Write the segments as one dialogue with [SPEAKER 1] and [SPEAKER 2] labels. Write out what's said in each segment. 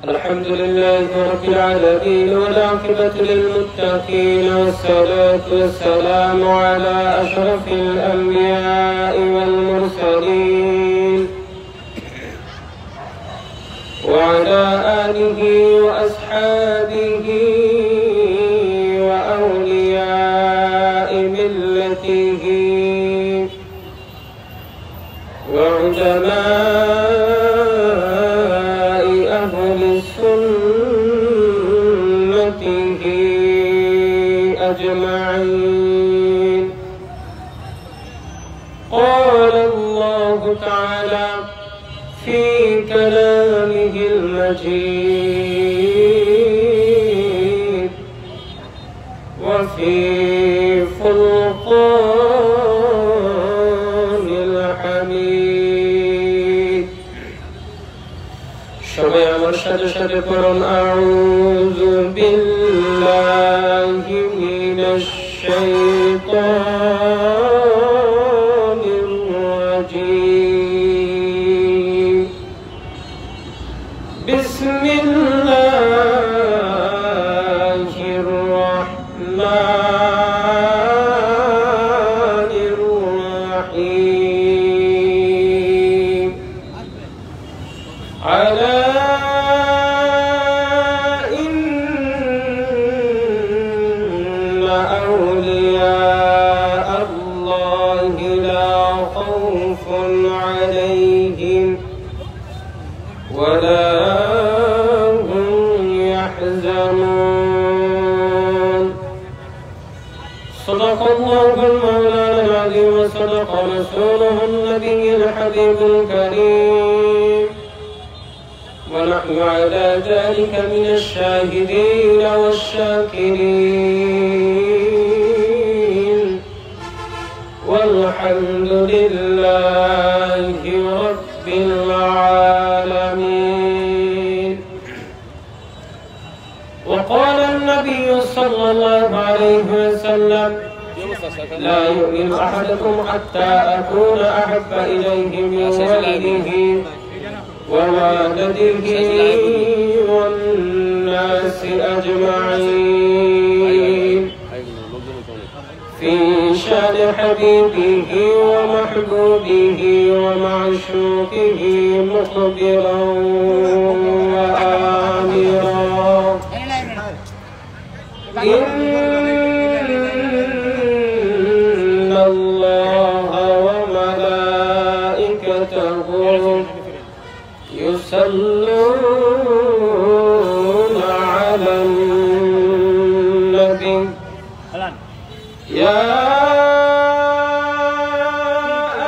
[SPEAKER 1] الحمد لله رب العالمين والعاقبة للمتقين والصلاة والسلام على أشرف الأنبياء والمرسلين وعلى آله وأصحابه وأولياء ملته وعلماء أهل سنته أجمعين. قال الله تعالى في كلامه المجيد وفي فرقان الحميد. সবাই আমার সাথে সাথে পড়ুন আউযু বিল্লাহি মিনাশ শাইতানির রাজীম। বিসমিল্লাহির রাহমানির রাহিম। আলা ইন্না আউলিয়া আল্লাহি লা খাউফুন আলাইহিম ওয়ালা হুম ইয়াহজানুন। সাদাকাল্লাহুল মাওলানাল আযীম ওয়া সাদাকা রাসূলুহুন নাবিয়্যুল হাবিবুল কারীম ونحن على ذلك من الشاهدين والشاكرين والحمد لله رب العالمين. وقال النبي صلى الله عليه وسلم لا يؤمن أحدكم حتى أكون أحب إليه من ولده ووالده والناس أجمعين في شان حبيبه ومحبوبه ومعشوقه مخبرا وآمرا إن الله وملائكته يصلون على النبي يا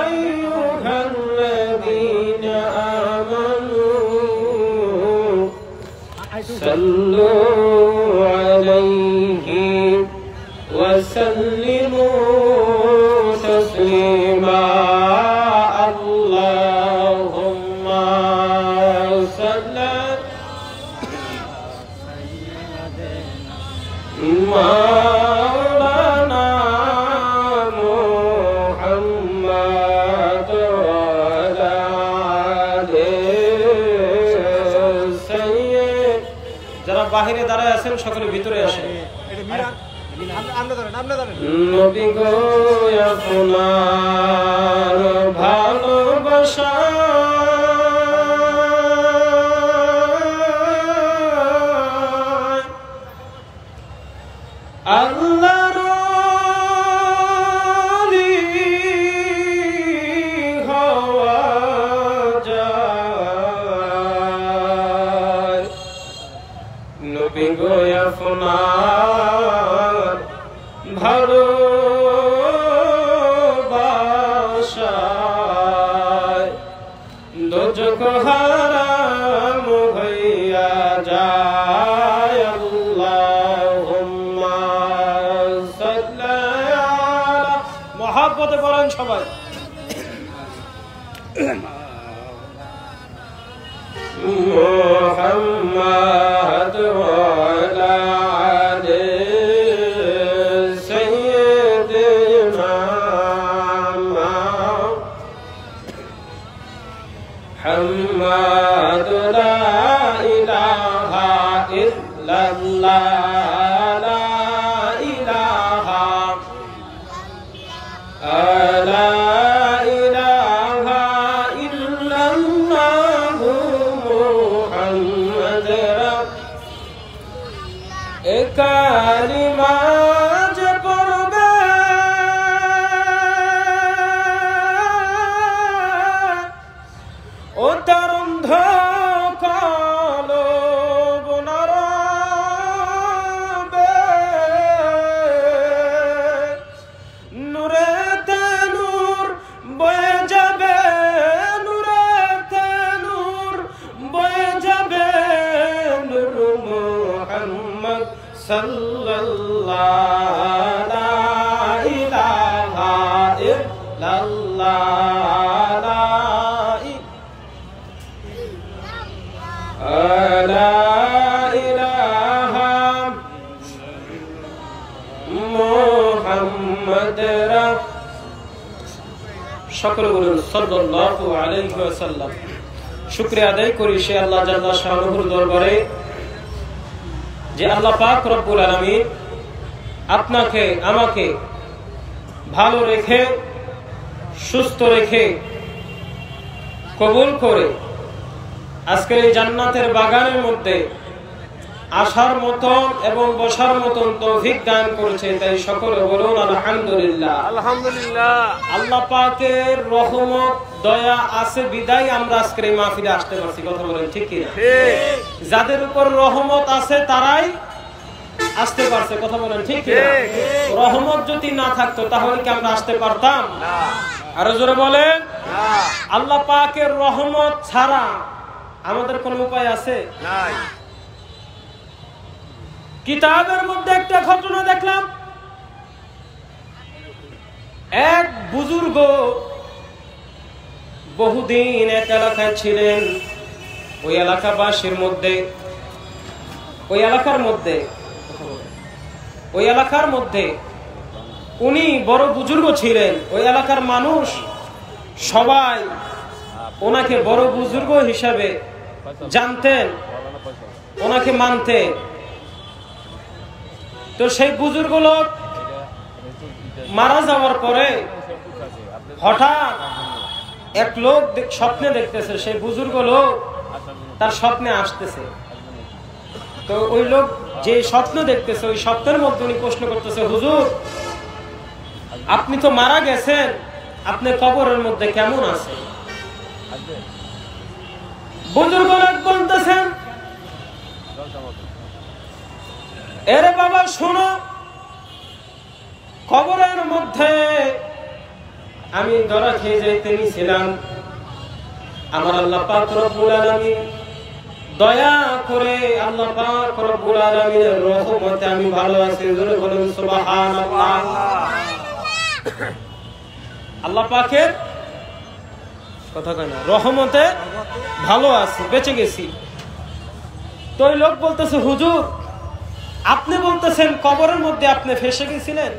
[SPEAKER 1] أيها الذين آمنوا صلوا عليه وسلموا تسليما. مولانا محمد وعلى آله سيد। যারা বাহিরে দাঁড়ায় আছেন সকলে ভিতরে আসেন। নবী গো আপনার ভালোবাসা আল্লাহর ওলি হওয়া যায়। নবী গো আপনার ভালোবাসায় দোজখ হারাম হইয়া যায়। আল্লাহুম্মা সাল্লি আলা মুহাম্মদ বলেন সবাই। মুহাম্মদ ওয়ালা আলি সাইয়্যিদিনা মুহাম্মদ লা ইলাহা নাহু মুহাম্মদ এ কালিমা যে পড়বে ও তার অন্ধকার নারাবে নূরেতে নূর বয়ে যাবে, নূরেতে নূর বয়ে যাবে, নূর মুহাম্মদ সাল্লাল্লাহু লা ইলাহা ইল্লাল্লাহ লা ইলাহা মুহাম্মদ সকলে বলুন সাল্লাল্লাহু আলাইহি ওয়াসাল্লাম। শুকরিয়া আদায় করি সে আল্লাহ জাল্লা শানুর দরবারে যে আল্লাহ পাক রব্বুল আলামিন আপনাকে আমাকে ভালো রেখে সুস্থ রেখে কবুল করে আজকের এই জান্নাতের বাগানের মধ্যে আসার মতন এবং বসার মতন তৌফিক দান করেছে, তাই সকলে বলুন আলহামদুলিল্লাহ।
[SPEAKER 2] আলহামদুলিল্লাহ।
[SPEAKER 1] আল্লাহ পাকের রহমত দয়া আছে বিদায় আমরা আজকের এই মাহফিলে আসতে পারছি, কথা বলেন ঠিক কি? যাদের উপর রহমত আছে তারাই আসতে পারছে, কথা বলেন ঠিক কি? রহমত যদি না থাকতো তাহলে কি আমরা আসতে পারতাম? আরো জোরে বলেন। আল্লাহ পাকের রহমত ছাড়া আমাদের কোন উপায় আছে? নাই। কিতাবের মধ্যে একটা ঘটনা দেখলাম, এক বুজুর্গ বহুদিন এক এলাকায় ছিলেন। ওই এলাকাবাসীর মধ্যে ওই এলাকার মধ্যে উনি বড় বুজুর্গ ছিলেন। ওই এলাকার মানুষ সবাই ওনাকে বড় বুজুর্গ হিসাবে জানতেন, ওনাকে মানতেন। তো সেই বুজুর্গ লোক মারা যাওয়ার পরে হঠাৎ এক লোক স্বপ্নে দেখতেছে, সেই বুজুর্গ লোক তার স্বপ্নে আসতেছে। তো ওই লোক যে স্বপ্ন দেখতেছে ওই স্বপ্নের মধ্যে উনি প্রশ্ন করতেছে, হুজুর আপনি তো মারা গেছেন, আপনি কবরের মধ্যে কেমন আছেন? বুজুর্গ লোক বলতেছেন, এরে বাবা শোনো, কবরের মধ্যে আমি ধরা খেয়ে যাইতে নিছিলাম, আমার আল্লাহ পাক রব্বুল আলামিন দয়া করে আল্লাহ পাক রব্বুল আলামিনের রহমতে আমি ভালো আছি। জোরে বলুন সুবহানাল্লাহ। আল্লাহ পাকের কথা কয় না, রহমতে ভালো আছি, বেঁচে গেছি। তো ওই লোক বলতেছে, হুজুর আপনি বলতেছেন কবরের মধ্যে আপনি ফেসে গেছিলেন,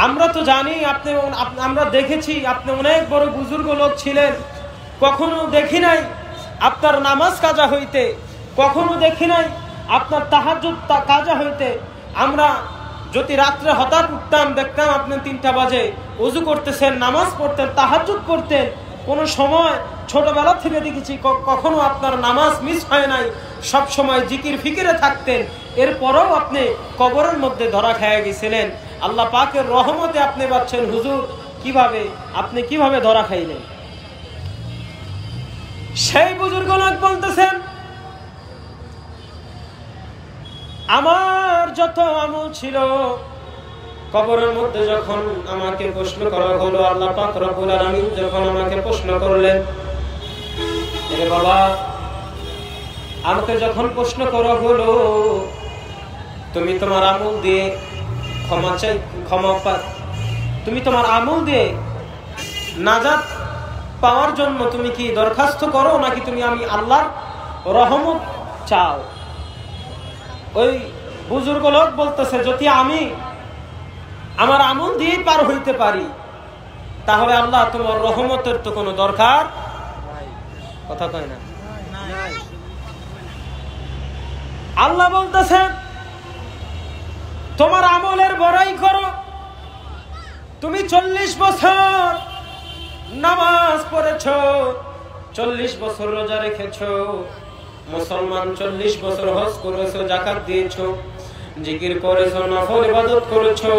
[SPEAKER 1] আমরা তো জানি আপনি, আমরা দেখেছি আপনি অনেক বড় বুজুর্গ লোক ছিলেন, কখনো দেখি নাই আপনার নামাজ কাজা হইতে, কখনো দেখি নাই আপনার তাহাজ্জুদ কাজা হইতে। আমরা যদি রাত্রে হঠাৎ উঠতাম দেখতাম আপনি 3টা বাজে ওযু করতেছেন, নামাজ পড়তেন, তাহাজ্জুদ করতেন। কোন সময় ছোটবেলা থেকে দেখেছি কখনো আপনার নামাজ মিস হয় নাই, সব সময় জিকির ফিকিরে থাকতেন। এরপরেও আপনি কবরের মধ্যে ধরা খেয়ে গেছিলেন, আল্লাহ পাকের রহমতে আপনি বাঁচছেন। হুজুর কিভাবে, আপনি কিভাবে ধরা খাইলেন? সেই বুজুর্গ লোক বলতেছেন, আমার যত আমল ছিল কবরের মধ্যে যখন আমাকে প্রশ্ন করা হলো, আল্লাহ পাক রব্বুল আলামিন যখন আমাকে প্রশ্ন করলেন, এরে বাবা আমাকে যখন প্রশ্ন করা হলো তুমি তোমার আমল দিয়ে তুমি তোমার আমল দিয়ে নাজাত পাওয়ার জন্য তুমি কি দরখাস্ত করো নাকি তুমি আমি আল্লাহর রহমত চাও? ওই বুজুর্গ লোক বলতেছে, যদি আমি আমার আমল দিয়ে পার হইতে পারি তাহলে আল্লাহ তোমার রহমতের তো কোনো দরকার কথা কয় না। আল্লাহ বলতেছেন তোমার আমলের বড়াই করো, তুমি 40 বছর নামাজ পড়েছো, 40 বছর রোজা রেখেছো, মুসলমান 40 বছর হজ করেছো, যাকাত দিয়েছো, জিকির করেছো, নফল ইবাদত করেছো।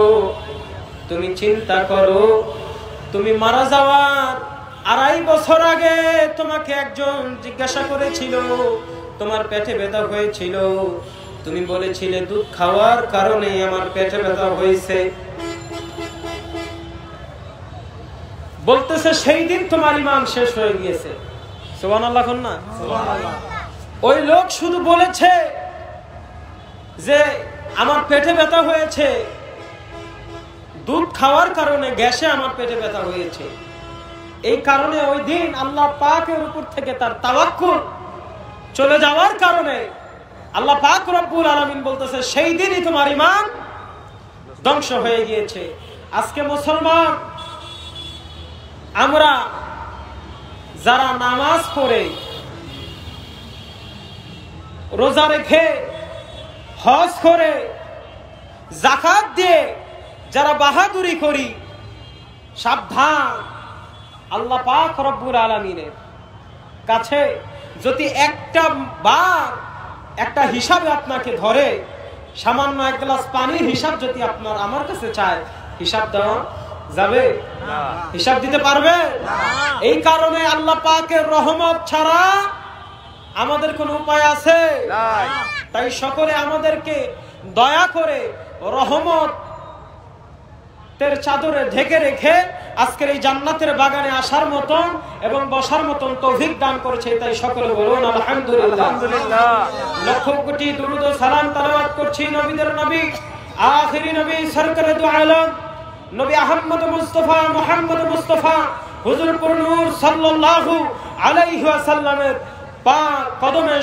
[SPEAKER 1] তুমি চিন্তা করো, তুমি মারা যাওয়ার 2.5 বছর আগে তোমাকে একজন জিজ্ঞাসা করেছিল তোমার পেটে ব্যথা হয়েছিল, তুমি বলেছিলে দুধ খাওয়ার কারণে আমার পেটে ব্যথা হয়েছে। বলতেছে সেই দিন তোমার ঈমান শেষ হয়ে গিয়েছে। সুবহানাল্লাহ কোন না? সুবহানাল্লাহ। ওই লোক শুধু বলেছে যে আমার পেটে ব্যথা হয়েছে, দুধ খাওয়ার কারণে, গ্যাসে আমার পেটে ব্যথা হয়েছে। এই কারণে ওই দিন আল্লাহ পাকের উপর থেকে তার তাওয়াক্কুল চলে যাওয়ার কারণে আল্লাহ পাক রব্বুল আলামিন বলতেছে সেই দিনই তোমার ঈমান ধ্বংস হয়ে গিয়েছে। আজকে মুসলমান আমরা যারা নামাজ পড়ে, রোজা রেখে, হজ করে, যাকাত দিয়ে যারা বাহাদুরি করি, সাবধান, আল্লাহ পাক রব্বুল আলামিনের কাছে যদি একটা বার একটা হিসাবে আপনাকে ধরে, সামান্য 1 গ্লাস পানির হিসাব যদি আপনার আমার কাছে চায়, হিসাব দেওয়া যাবে? হিসাব দিতে পারবে? এই কারণে আল্লাহ পাকের রহমত ছাড়া আমাদের কোনো উপায় আছে? তাই সকলে আমাদেরকে দয়া করে রহমত চাদরে ঢেকে রেখে আজকের এই জান্নাতের বাগানে আসার মতন এবং বসার মতন তৌফিক দান করেছে। তাই সকলে বলুন আলহামদুলিল্লাহ। লক্ষ কোটি দুরূদ ও সালাম তেলাওয়াত করছি নবীদের নবী, আখিরি নবী, সরকারে দু আলম নবী আহমদ মুস্তাফা, মুহাম্মদ মুস্তাফা হুজুরপুর নূর সাল্লাল্লাহু আলাইহি ওয়াসাল্লামের পাক কদমে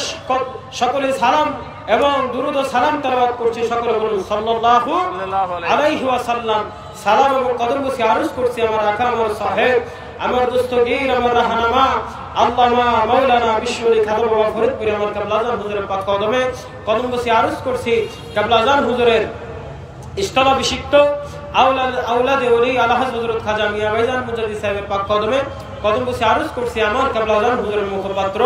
[SPEAKER 1] সকলে সালাম এবং দুরূদ ও সালাম তেলাওয়াত করছি। সকলে বলুন সাল্লাল্লাহু আলাইহি ওয়াসাল্লাম। সালাম এবং কদম বসে আরজ করছি আমার আকা, আমার সাহেব, আমার দস্তগীর, আমার রাহনামা আল্লামা মাওলানা বিশ্বলি খাদর বাবা ফরিদপুরি আমার কিবলা আযম হুজুরের পাক কদমে কদম বসে আরজ করছি। কিবলা আযম হুজুরের স্থলাভিষিক্ত আওলাদে ওলি আলা হযরত খাজা মিয়া ভাইজান মুজাদ্দিদ সাহেবের পাক কদমে কদম বসে আরজ করছি আমার কিবলা আযম হুজুরের মুখপাত্র,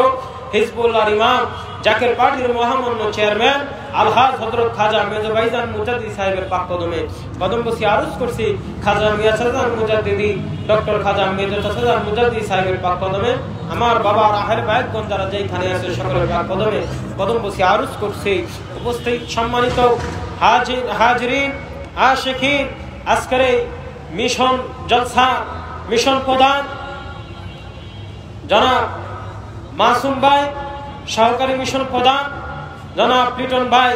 [SPEAKER 1] হিজবুল্লাহর ইমাম, জাকের পার্টির মহামান্য চেয়ারম্যান আলহাজ হযরত খাজা মেজো ভাইজান মুজাদ্দিদ সাহেবের পাক কদমে কদম বসে আরজ করছি খাজা মিয়া সাজান মুজাদ্দিদি ডক্টর খাজা মেজো সাজান মুজাদ্দিদ সাহেবের পাক কদমে আমার বাবা আহলে বায়াতগণ যারা যেখানে আছে সকলের পাক কদমে কদম বসে আরজ করছি। উপস্থিত সম্মানিত হাজিরিন, আশিকিন, আজকের এই মিশন জলসা মিশন প্রধান জনাব মাসুম ভাই, সহকারী মিশন প্রধান জনাব লিটন ভাই,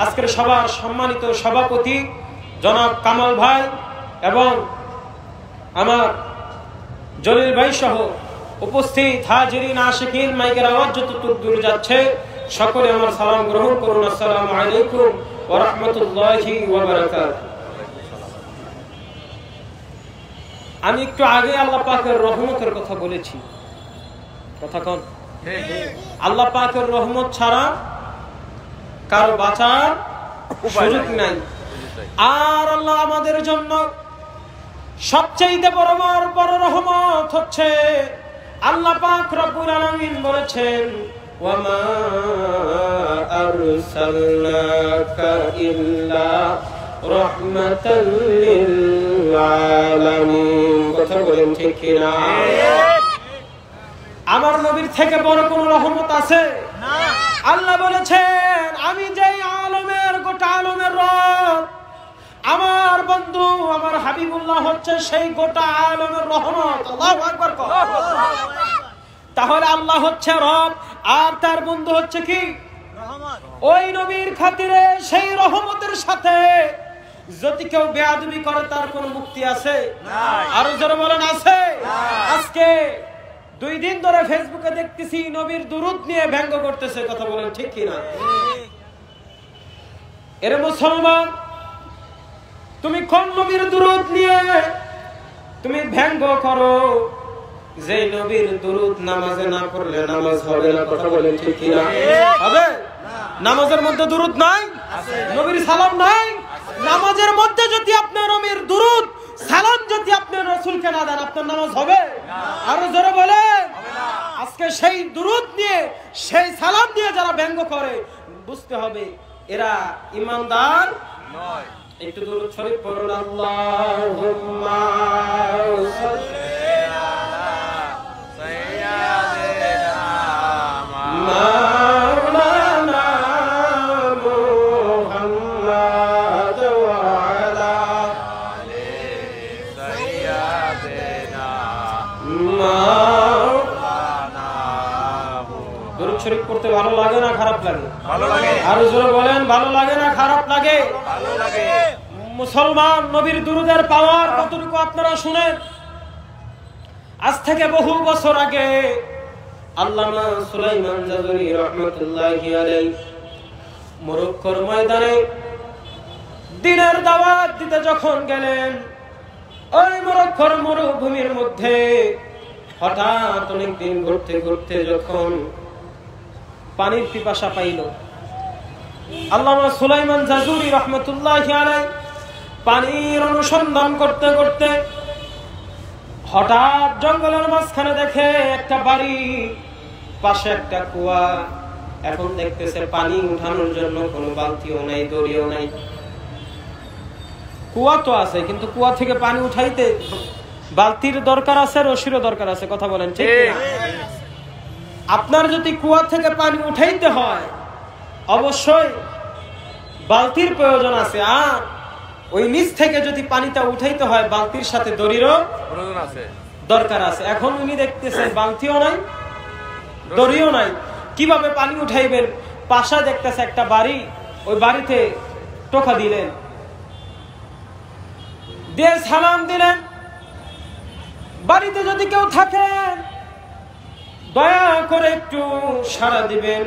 [SPEAKER 1] আজকের সবার সম্মানিত সভাপতি জনাব কামাল ভাই এবং আমার জলিল ভাই সহ উপস্থিত হাজিরিন, আশিকিন, মাইকের আওয়াজ যতটুকু দূর যাচ্ছে সকলে আমার সালাম গ্রহণ করুন। আসসালামু আলাইকুম ওয়া রাহমাতুল্লাহি ওয়া বারাকাতুহু। আমি একটু আগে আল্লাহ পাকের রহমতের কথা বলেছি, কথা কোন? আল্লাহ পাকের রহমত ছাড়া কারো বাঁচার সুযোগ নাই। আর আল্লাহ আমাদের জন্য সবচেয়ে বড় রহমত হচ্ছে আল্লাহ পাক রব্বুল আলামিন বলেছেন ওয়া মা আরসালনাকা ইল্লা রাহমাতাল লিল আলামিন। কথা বলেন ঠিক কি না? আমার নবীর থেকে বড় কোন রহমত আছে? আল্লাহ বলেছেন আমি যেই আলমের, গোটা আলমের রব, আমার বন্ধু আমার হাবিবুল্লাহ হচ্ছে সেই গোটা আলমের রহমত। আল্লাহু আকবার। তাহলে আল্লাহ হচ্ছে রব আর তার বন্ধু হচ্ছে কি? রহমত। ওই নবীর খাতিরে সেই রহমতের সাথে যদি কেউ বেয়াদবি করে তার কোনো মুক্তি আছে? আরো জোরে বলেন আছে? আজকে 2 দিন ধরে ফেসবুকে দেখতেছি নবীর দুরূদ নিয়ে ব্যঙ্গ করতেছে। কথা বলেন ঠিক কি না? এর মুসলমান, তুমি কোন নবীর দুরূদ নিয়ে তুমি ব্যঙ্গ করো? যে নবীর দুরূদ নামাজে না পড়লে নামাজ হবে না। কথা বলেন ঠিক কি না? হবে? নামাজের মধ্যে দুরূদ নাই, নবীর সালাম নাই। নামাজের মধ্যে যদি আপনি নবীর দুরূদ সালাম যদি আপনি রাসূলকে না দেন আপনার নামাজ হবে? আরো জোরে বলেন। আজকে সেই দুরূদ নিয়ে সেই সালাম দিয়ে যারা ব্যঙ্গ করে বুঝতে হবে এরা ঈমানদার নয়। একটু দুরূদ শরীফ পড়ুন। আল্লাহুম্মা সাল্লি আলা সাইয়্যিদিনা মাওলানা মুহাম্মাদ ওয়া আলা আলি সাইয়্যিদিনা মাওলানা। দুরূদ শরীফ পড়তে ভালো লাগে না খারাপ লাগে? ভালো লাগে। আরো জোরে বলেন, ভালো লাগে না খারাপ লাগে? ভালো লাগে। মুসলমান নবীর দুরূদের পাওয়ার কতটুকু আপনারা শুনেন। আজ থেকে বহু বছর আগে আল্লামা সুলাইমান জাজুরি রাহমাতুল্লাহি আলাইহি মরক্কোর ময়দানে দ্বীনের দাওয়াত দিতে যখন গেলেন, ওই মরক্কোর মরুভূমির মধ্যে হঠাৎ অনেকদিন ঘুরতে ঘুরতে যখন পানির পিপাসা পাইল, আল্লামা সুলাইমান জাজুরি রাহমাতুল্লাহি আলাইহি পানির অনুসন্ধান করতে করতে হঠাৎ জঙ্গলের মাঝখানে দেখে একটা বাড়ি, পাশে একটা কুয়া। এখন দেখতেছে পানি উঠানোর জন্য কোনো বালতিও নাই, দড়িও নাই। কুয়া তো আছে, কিন্তু কুয়া থেকে পানি উঠাইতে বালতির দরকার আছে, রশিরও দরকার আছে। কথা বলেন ঠিক না? আপনার যদি কুয়া থেকে পানি উঠাইতে হয় অবশ্যই বালতির প্রয়োজন আছে, আর ওই নিচ থেকে যদি পানিটা উঠাইতে হয় বালতির সাথে দড়িরও প্রয়োজন আছে, দরকার আছে। এখন উনি দেখতেছেন বালতিও নাই, দড়িও নাই, কিভাবে পানি উঠাইবেন? পাশে দেখতেছে একটা বাড়ি, ওই বাড়িতে টোকা দিলেন, দিয়ে সালাম দিলেন, বাড়িতে যদি কেউ থাকেন দয়া করে একটু সাড়া দিবেন,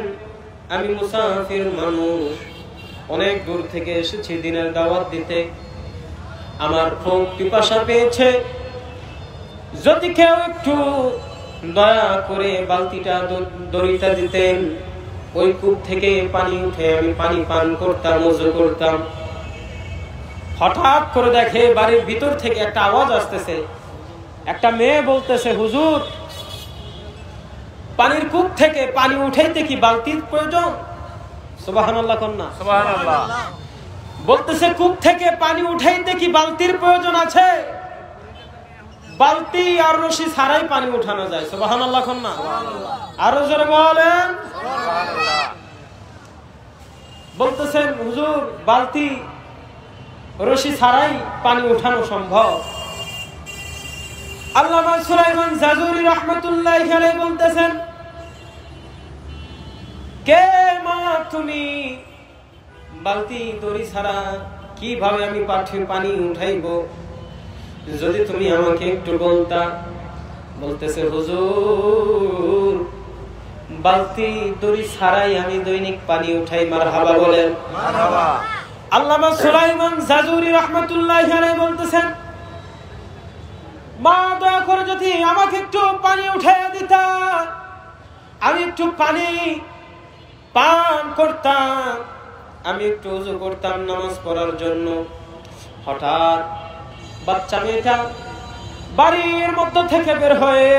[SPEAKER 1] আমি মুসাফির মানুষ, অনেক দূর থেকে এসেছি দ্বীনের দাওয়াত দিতে, আমার খুব পিপাসা পেয়েছে, যদি কেউ একটু দয়া করে বালতিটা দড়িটা দিতেন, ওই কূপ থেকে পানি উঠে আমি পানি পান করতাম, ওযু করতাম। হঠাৎ করে দেখে বাড়ির ভিতর থেকে একটা আওয়াজ আসতেছে, একটা মেয়ে বলতেছে, হুজুর পানির কূপ থেকে পানি উঠাইতে কি বালতির প্রয়োজন? সুবহানাল্লাহ কন্যা সুবহানাল্লাহ। বলতেছে কূপ থেকে পানি উঠাইতে কি বালতির প্রয়োজন আছে? বালতি আর রশি ছাড়াই পানি উঠানো যায়। সুবহানাল্লাহ কন্যা আরো জোরে বলেন সুবহানাল্লাহ। বলতেছেন হুজুর বালতি রশি ছাড়াই পানি উঠানো সম্ভব। আল্লামা সুলাইমান জাজুরি রাহমাতুল্লাহি আলাইহি বলতেছেন, কে মা তুমি? বালতি দড়ি ছাড়া কিভাবে আমি পানি উঠাইব? যদি তুমি আমাকে একটু বলতা। বলতেছে হুজুর বালতি দড়ি ছাড়াই আমি দৈনিক পানি উঠাই। মারহাবা বলেন মারহাবা। আল্লামা সুলাইমান জাজুরি রাহমাতুল্লাহি আলাইহি বলতেছেন, মা দয়া করে যদি আমাকে একটু পানি উঠাইয়া দিতা, আমি একটু পানি পান করতাম, আমি একটু ওযু করতাম নামাজ পড়ার জন্য। হঠাৎ বাচ্চা মেয়েটা বাড়ির মধ্য থেকে বের হয়ে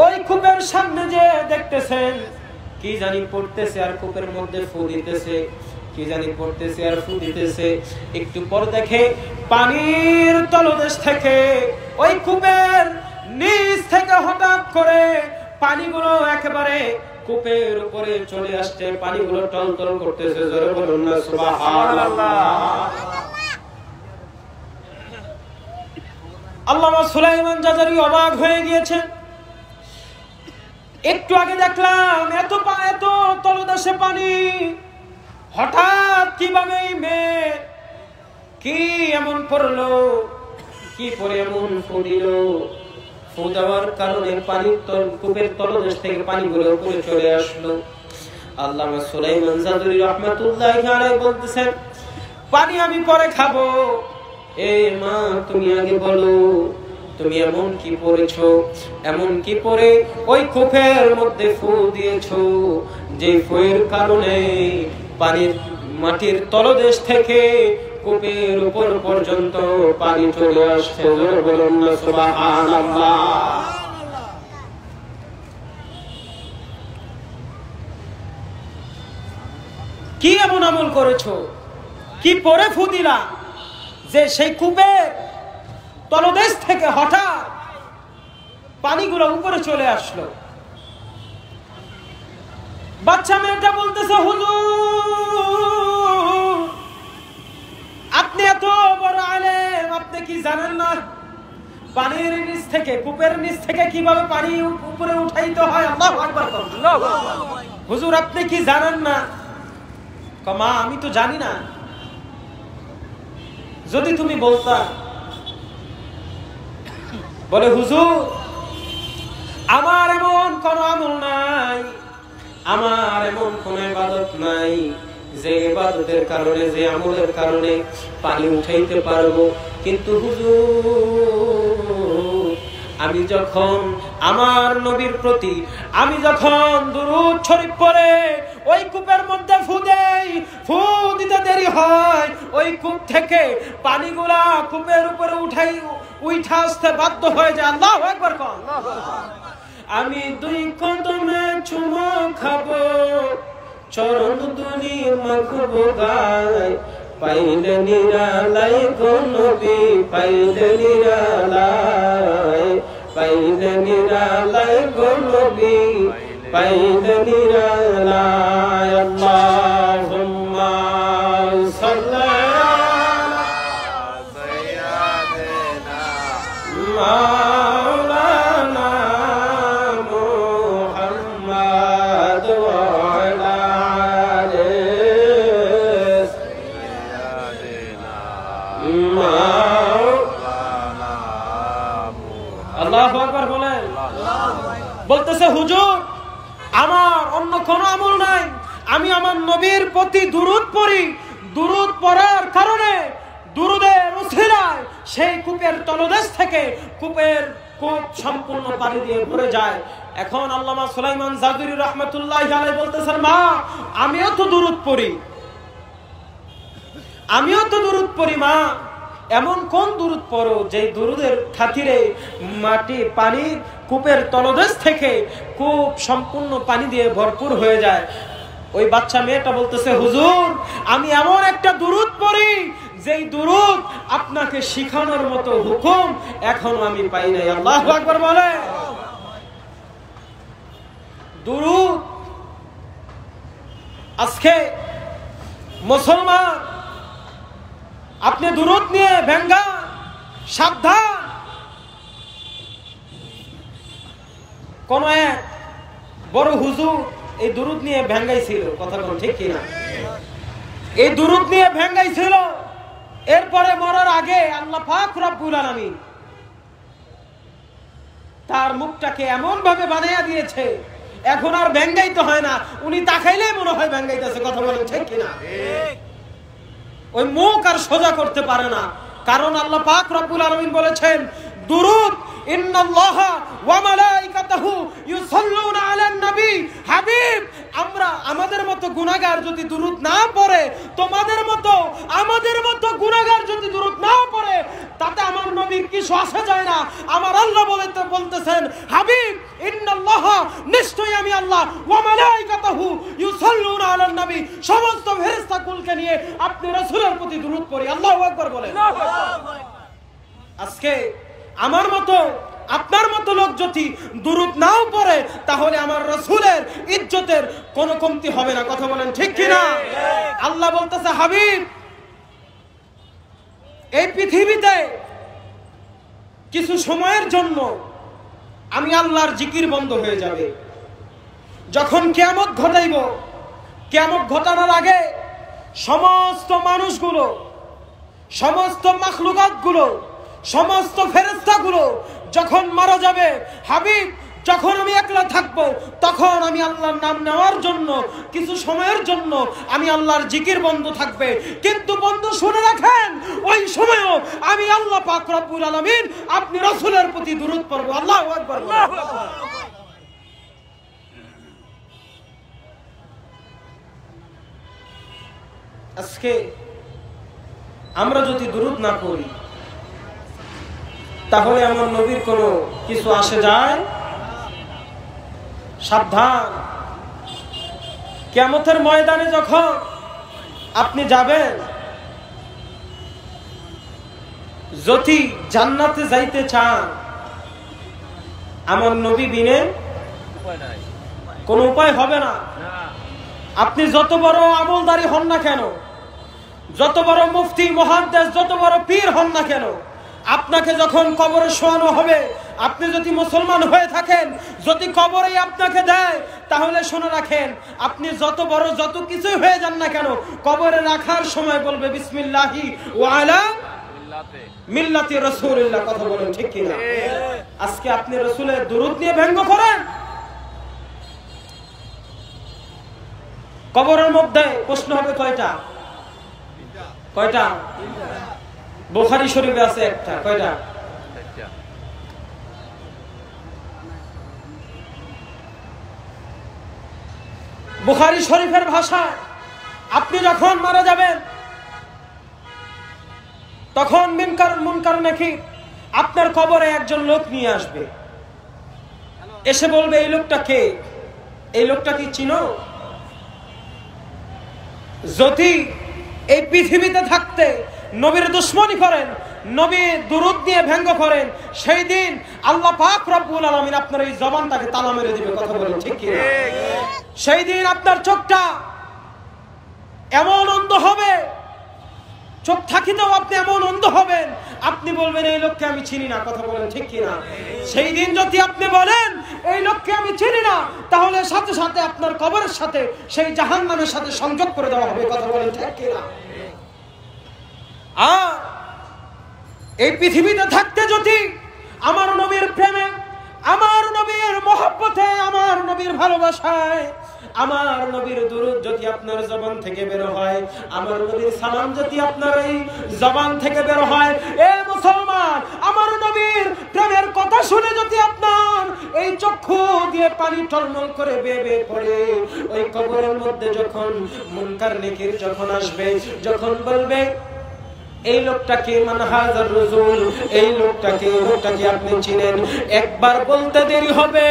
[SPEAKER 1] ওই কূপের সামনে যে দেখতেছেন কি জানি পড়তেছে, আর কূপের মধ্যে ফু দিতেছে, কি জানি পড়তেছে আর ফু দিতেছে। একটু পর দেখে পানির তলদেশ থেকে ওই কূপের নিচ থেকে হঠাৎ করে পানিগুলো একেবারে কূপের উপরে চলে আসছে, পানিগুলো টলটল করতেছে। জোরে বলুন না সুবহানাল্লাহ। আল্লামা সুলাইমান জাজুরি অবাক হয়ে গিয়েছেন। একটু আগে দেখলাম এত তলদেশে পানি, হঠাৎ কিভাবে মেয়ে কি এমন পড়লো, কি পরে এমন ফু দিল? ফু দেওয়ার কারণে পানির কূপের তলদেশ থেকে পানিগুলো উপরে চলে আসলো। আল্লামা সুলাইমান জাজুরি রাহমাতুল্লাহি আলাইহি বলতেছেন, পানি আমি পরে খাবো। এ মা তুমি আগে বলো তুমি এমন কি পড়েছো, এমন কি পরে ওই কূপের মধ্যে ফু দিয়েছো যে ফুয়ের কারণে পানির মাটির তলদেশ থেকে কূপের উপর পর্যন্ত পানি চলে আসছে। বলুন না সুবহানাল্লাহ। কি এমন আমল করেছো, কি পরে ফুদিলা যে সেই কূপের তলদেশ থেকে হঠাৎ পানিগুলো উপরে চলে আসলো? বাচ্চা মেয়েটা বলতেছে, হুজুর আপনি এত বড় আলেম, আপনি কি জানেন না পানির নিচ থেকে, কূপের নিচ থেকে কিভাবে পানি উপরে উঠাইতে হয়? আল্লাহু আকবার। হুজুর আপনি কি জানেন না? মা আমি তো জানি না, যদি তুমি বলতা। বলে হুজুর আমার এমন কোন আমল নাই, আমার এমন কোন ইবাদত নাই যে ইবাদতের কারণে, যে আমলের কারণে পানি উঠাইতে পারবো। কিন্তু হুজুর আমি যখন আমার নবীর প্রতি আমি যখন দুরূদ শরীফ পড়ে ওই কূপের মধ্যে ফু দেই, ফু দিতে দেরি হয়, ওই কূপ থেকে পানিগুলা কূপের উপরে উঠা আসতে বাধ্য হয়ে যায়। আল্লাহু আকবার। আমি দুই কদমে চুমো খাবো, চরণ দুলি মাখবো গায়, পাইলে নিরালাই গো নবী, পাইলে নিরালাই, পাইলে নিরালাই গো নবী, পাইলে নিরালাই। আল্লাহুম্মা সাল্লি আলা সাইয়্যিদিনা মাওলানা মুহাম্মাদ ওয়া আলা আলি সাইয়্যিদিনা মাওলানা। আল্লাহু আকবার বলেন। বলতেছে হুজুর আমার অন্য কোনো আমল নাই, আমি আমার নবীর প্রতি দুরূদ পড়ি, দুরূদ পড়ার কারণে দুরূদের উসিলায় সেই কূপের তলদেশ থেকে কূপ সম্পূর্ণ পানি দিয়ে ভরে যায়। এখন আল্লামা সুলাইমান জাদুরী রাহমাতুল্লাহি আলাইহি বলতেছেন, মা আমিও তো দুরূদ পড়ি, আমিও তো দুরূদ পড়ি মা। এমন কোন দুরূদ পড়ো যে দুরূদের খাতিরে মাটি পানি কূপের তলদেশ থেকে কূপ সম্পূর্ণ পানি দিয়ে ভরপুর হয়ে যায়? ওই বাচ্চা মেয়েটা বলতেছে, হুজুর আমি এমন একটা দুরূদ পড়ি যেই দুরূদ আপনাকে শিখানোর মতো হুকুম এখনো আমি পাই নাই। আল্লাহু আকবার বলে। দুরূদ আজকে মুসলমান আপনি দুরূদ নিয়ে ভেঙ্গা সাবধান। কোন এক বড় হুজুর এই দুরূদ নিয়ে ভেঙ্গাইছিল, কথা বল ঠিক কিনা? এই দুরূদ নিয়ে ভেঙ্গাইছিল, এরপরে মরার আগে আল্লাহ পাক রব্বুল আলামিন তার মুখটাকে এমন ভাবে বানাইয়া দিয়েছে এখন আর ভেঙ্গাইতে হয় না, উনি তাকাইলে মনে হয় ভেঙ্গাইতেছে, কথা বলেন ঠিক কিনা? ওই মুখ আর সোজা করতে পারে না, কারণ আল্লাহ পাক রব্বুল আলামিন বলেছেন দুরূদ ইন্নাল্লাহা ওয়া মালাইকাতুহু ইউসাল্লুনা আলান নবী। হাবিব আমরা আমাদের মতো গুনাহগার যদি দুরূদ না পড়ে, তোমাদের মতো আমাদের মতো গুনাহগার যদি দুরূদ না পড়ে, তাতে আমার নবীর কিছু আসে যায় না। আমার আল্লাহ বলতেছেন হাবিব ইন্নাল্লাহা নিশ্চয়ই আমি আল্লাহ ওয়া মালাইকাতুহু ইউসাল্লুনা আলান নবী সমস্ত ফেরেশতাকুলকে নিয়ে আপনি রাসূলের প্রতি দুরূদ পড়ি। আল্লাহু আকবার বলেন। আজকে আমার মতো আপনার মতো লোক যদি দুরূদ নাও পড়ে তাহলে আমার রাসূলের ইজ্জতের কোনো কমতি হবে না, কথা বলেন ঠিক কিনা? আল্লাহ বলতেছে হাবিব এই পৃথিবীতে কিছু সময়ের জন্য আমি আল্লাহর জিকির বন্ধ হয়ে যাবে। যখন কিয়ামত ঘটাইব, কিয়ামত ঘটানোর আগে সমস্ত মানুষগুলো, সমস্ত মাখলুকাতগুলো, সমস্ত ফেরেশতাগুলো যখন মারা যাবে, হাবিব যখন আমি একলা থাকবো তখন আমি আল্লাহর নাম নেওয়ার জন্য কিছু সময়ের জন্য আমি আল্লাহর জিকির বন্ধ থাকবে। কিন্তু বন্ধু শুনে রাখেন, ওই সময়ও আমি আল্লাহ পাক রব্বুল আলামিন আপনি রাসূলের প্রতি দুরূদ পড়ব। আল্লাহু আকবার। আজকে আমরা যদি দুরূদ না করি তাহলে আমার নবীর কোনো কিছু আসে যায়? সাবধান, কিয়ামতের ময়দানে যখন আপনি যাবেন, যদি জান্নাতে যাইতে চান, আমার নবী বিনে কোনো উপায় হবে না। আপনি যত বড় আমলদারি হন না কেন, যত বড় মুফতি মুহাদ্দিস, যত বড় পীর হন না কেন, আপনাকে যখন কবরে শোয়ানো হবে, আপনি যদি মুসলমান হয়ে থাকেন, যদি কবরেই আপনাকে দেয়, তাহলে শুনে রাখেন, আপনি যত বড় যত কিছু হয়ে যান না কেন, কবরে রাখার সময় বলবে বিসমিল্লাহি ওয়া আলা মিল্লাতি রাসূলিল্লাহ। কথা বলেন ঠিক কিনা? আজকে আপনি রাসূলের দুরূদ নিয়ে ব্যঙ্গ করেন। কবরের মধ্যে প্রশ্ন হবে কয়টা? কয়টা? বুখারী শরীফে আছে একটা। কয়টা? বুখারী শরীফের ভাষায় আপনি যখন মারা যাবেন, তখন মুনকার নাকির আপনার কবরে একজন লোক নিয়ে আসবে, এসে বলবে এই লোকটা কে? এই লোকটা কি চিনো? যদি এই পৃথিবীতে থাকতে নবীর দুশমনি করেন, নবীর দুরূদ দিয়ে ব্যঙ্গ করেন, সেই দিন আল্লাহ পাক রব্বুল আলামিন আপনার এই জবানটাকে তালা মেরে দিবে। কথা বলেন ঠিক কি? সেই দিন আপনার চোখটা এমন অন্ধ হবে, চোখ থাকিতেও আপনি এমন অন্ধ হবেন, আপনি বলবেন এই লোককে আমি চিনি না। কথা বলেন ঠিক কিনা? সেই দিন যদি আপনি বলেন এই লোককে আমি চিনি না, তাহলে সাথে সাথে আপনার কবরের সাথে সেই জাহান্নামের সাথে সংযোগ করে দেওয়া হবে। কথা বলেন ঠিক কিনা? আর এই পৃথিবীতে থাকতে যদি আমার নবীর প্রেমে, আমার নবীর মহব্বতে, আমার নবীর ভালোবাসায়, আমার নবীর দুরূদ যদি আপনার জবান থেকে বের হয়, আমার নবীর সালাম যদি আপনার এই জবান থেকে বের হয়, এ মুসলমান, আমার নবীর প্রেমের কথা শুনে যদি আপনার এই চক্ষু দিয়ে পানি টলমল করে বেয়ে পড়ে, ওই কবরের মধ্যে যখন মুনকার নাকির যখন আসবে, যখন বলবে এই লোকটাকে মান হাজার রাসূল, এই লোকটাকে আপনি চিনেন, একবার বলতে দেরি হবে।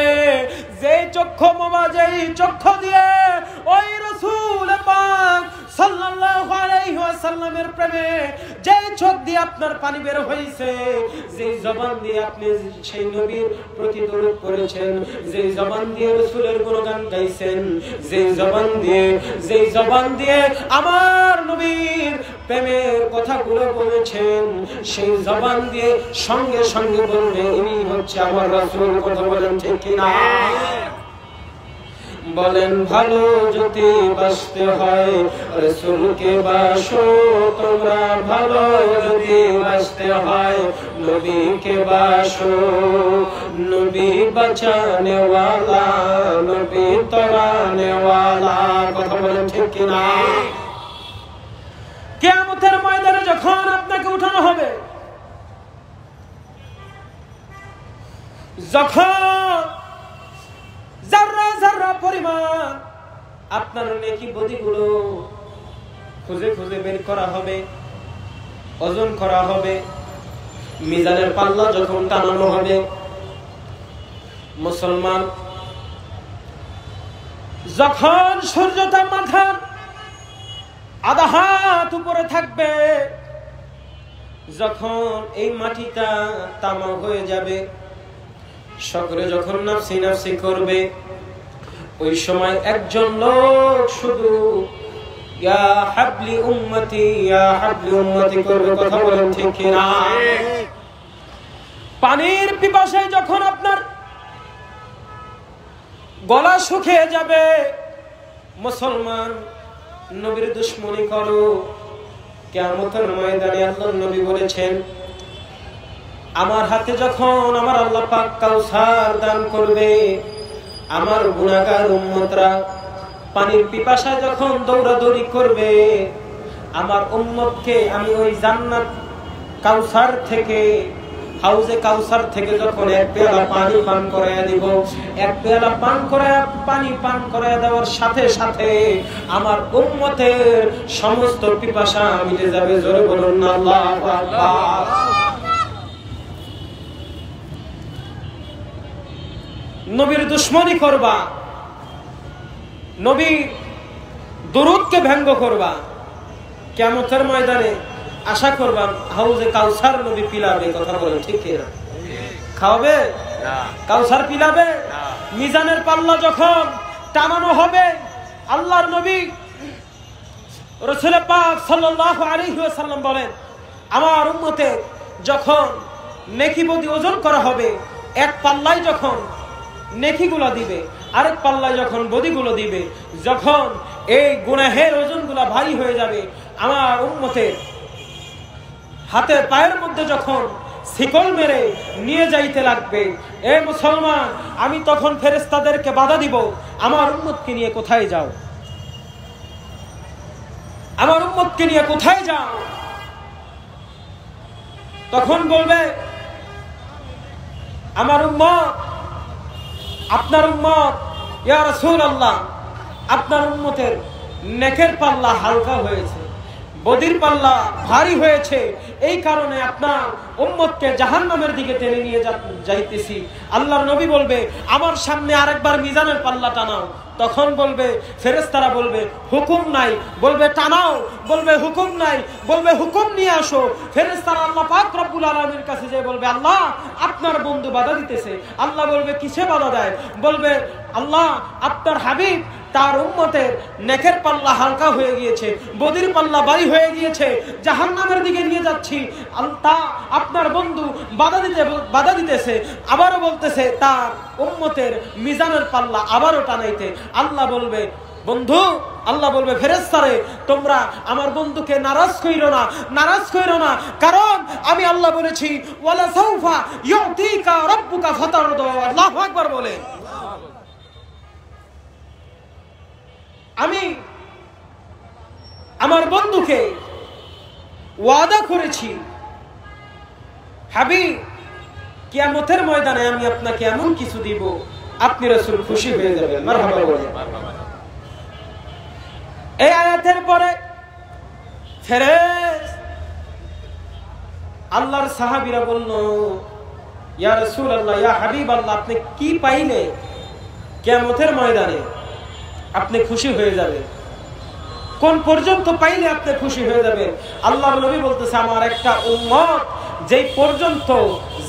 [SPEAKER 1] যে চক্ষু মোবা, যেই চক্ষু দিয়ে ওই রাসূল পাক সাল্লাল্লাহু আলাইহি ওয়াসাল্লামের প্রেমে যে চোখ দিয়ে আপনার পানি বের হয়েছে, যে জবান দিয়ে আপনি সেই নবীর প্রতি দরুদ পড়েছেন, যে জবান দিয়ে রাসূলের গুণগান গাইছেন, যে জবান দিয়ে আমার নবীর প্রেমের কথাগুলো বলেছেন, সেই জবান দিয়ে সঙ্গে সঙ্গে বলবে ইনি হচ্ছে আমার রাসূল। কথা বলেন ঠিক কিনা? বলেন ভালো যদি বাসতে হয় রাসূলকে বাসো তোমরা, ভালো যদি বাসতে হয় নবীকে বাসো, নবী বাঁচানে ওয়ালা, নবী তরানে ওয়ালা। কথা বলেন ঠিক কিনা? কিয়ামতের ময়দানে যখন আপনাকে উঠানো হবে, যখন যারা যারা পরিমাণ আপনার নেকি বদিগুলো খুঁজে খুঁজে বের করা হবে, ওজন করা হবে, মিজানের পাল্লা যখন টানানো হবে, মুসলমান, যখন সূর্যটা মাথার আধা হাত উপরে থাকবে, যখন এই মাটিটা তামা হয়ে যাবে, সকলে যখন নাফসি নাফসি করবে, ওই সময় একজন লোক শুধু ইয়া হাবলি উম্মতি, ইয়া হাবলি উম্মতি করবে। কথা বলেন ঠিক কিনা? পানির পিপাসায় যখন আপনার গলা শুকিয়ে যাবে, মুসলমান, নবীর দুশমনি করো, কিয়ামতের ময়দানে আল্লাহর নবী বলেছেন আমার হাতে যখন আমার আল্লাহ পাক কাউসার দান করবে, আমার গুনাহগার উম্মতরা পানির পিপাসায় যখন দৌড়াদৌড়ি করবে, আমার উম্মতকে আমি ওই জান্নাত কাউসার থেকে হাউজে কাউসার থেকে যখন এক পেয়ালা পানি পান করায়া দিব, এক পেয়ালা পানি পান করায়া দেওয়ার সাথে সাথে আমার উম্মতের সমস্ত পিপাসা মিটে যাবে। জোরে বলুন না আল্লাহু আকবার। নবীর দুশমনী করবা, নবী দরুদকে ব্যঙ্গ করবা, কিয়ামতের ময়দানে আশা করবা হাউজে কাউসার নবী পিলাবে। কথা বলেন ঠিক কিনা? খাওয়াবে না, কাউসার পিলাবে না। মিজানের পাল্লা যখন টানানো হবে, আল্লাহর নবী রাসূল পাক সাল্লাল্লাহু আলাইহি ওয়াসাল্লাম বলেন, আমার উম্মতে যখন নেকি বদি ওজন করা হবে, এক পাল্লায় যখন নেকিগুলো দিবে, আরেক পাল্লায় যখন বদিগুলো দিবে, যখন এই গুনাহের ওজনগুলো ভারী হয়ে যাবে, আমার উম্মতের হাতে পায়ের মধ্যে যখন শিকল মেরে নিয়ে যাইতে লাগবে, এ মুসলমান, আমি তখন ফেরেশতাদেরকে বাধা দিব, আমার উম্মতকে নিয়ে কোথায় যাও, আমার উম্মতকে নিয়ে কোথায় যাও? তখন বলবে, আমার উম্মত, আপনার উম্মত, ইয়া রাসূলুল্লাহ, আপনার উম্মতের নেকের পাল্লা হালকা হয়েছে, বদির পাল্লা ভারী হয়েছে, এই কারণে আপনার উম্মতকে জাহান্নামের দিকে টেনে নিয়ে যাইতেছি। আল্লাহর নবী বলবে, আমার সামনে আরেকবার মিজানের পাল্লা টানাও। তখন বলবে ফেরেশতারা, বলবে হুকুম নাই, বলবে টানাও, বলবে হুকুম নাই, বলবে হুকুম নিয়ে আসো। ফেরেশতারা আল্লাহ পাক রব্বুল আলামিনের কাছে যেয়ে বলবে, আল্লাহ আপনার বন্ধু বাধা দিতেছে। আল্লাহ বলবে কিসে বাধা দেয়? বলবে, আল্লাহ আপনার হাবিব তার উম্মতের নেকের পাল্লা হালকা হয়ে গিয়েছে, বদির পাল্লা ভারী হয়ে গিয়েছে, জাহান্নামের দিকে নিয়ে যাচ্ছি। তা আপনার বন্ধু বাধা দিতেছে। আবারও বলতেছে তার উম্মতের মিজানের পাল্লা আবারও টানাইতে। আল্লাহ বলবে, বন্ধু, আল্লাহ বলবে ফেরেশতারে, তোমরা আমার বন্ধুকে নারাজ কইরো না, নারাজ কইরো না, কারণ আমি আল্লাহ বলেছি, ওয়ালা সাউফা ইউতিকা রাব্বুকা ফাতারদা। আল্লাহু আকবার বলে, আমি আমার বন্ধুকে ওয়াদা করেছি, হাবিব কিয়ামতের ময়দানে আমি আপনাকে এমন কিছু দিব, আপনি রাসূল খুশি হয়ে যাবেন। মারহাবা বলে। এই আয়াতের পরে আল্লাহর সাহাবীরা বলল, ইয়া রাসূলুল্লাহ, ইয়া হাবিবাল্লাহ, আপনি কি পাইলে কিয়ামতের ময়দানে আপনি খুশি হয়ে যাবেন? কোন পর্যন্ত পাইলে আপনি খুশি হয়ে যাবেন? আল্লাহর নবী বলতেছে, আমার একটা উম্মত যেই পর্যন্ত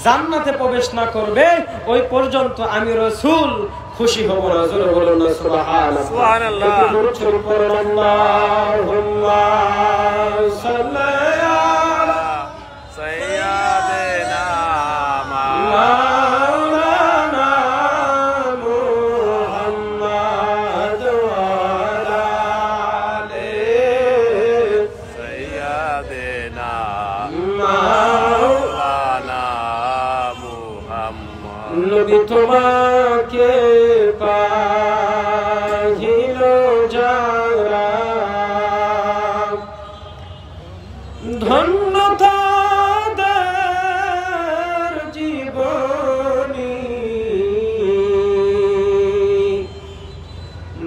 [SPEAKER 1] জান্নাতে প্রবেশ না করবে, ওই পর্যন্ত আমি রাসূল খুশি হব না। জোরে বলুন না সুবহানাল্লাহ। সুবহানাল্লাহ। আল্লাহুম্মা সাল্লি আলা সাইয়্যিদিনা মাওলানা মুহাম্মদ ওয়া আলা আলি সাইয়্যিদিনা মাওলানা মুহাম্মদ। নবী তোমাকে পাহিল যারা, ধন্য তাদের জীবনী,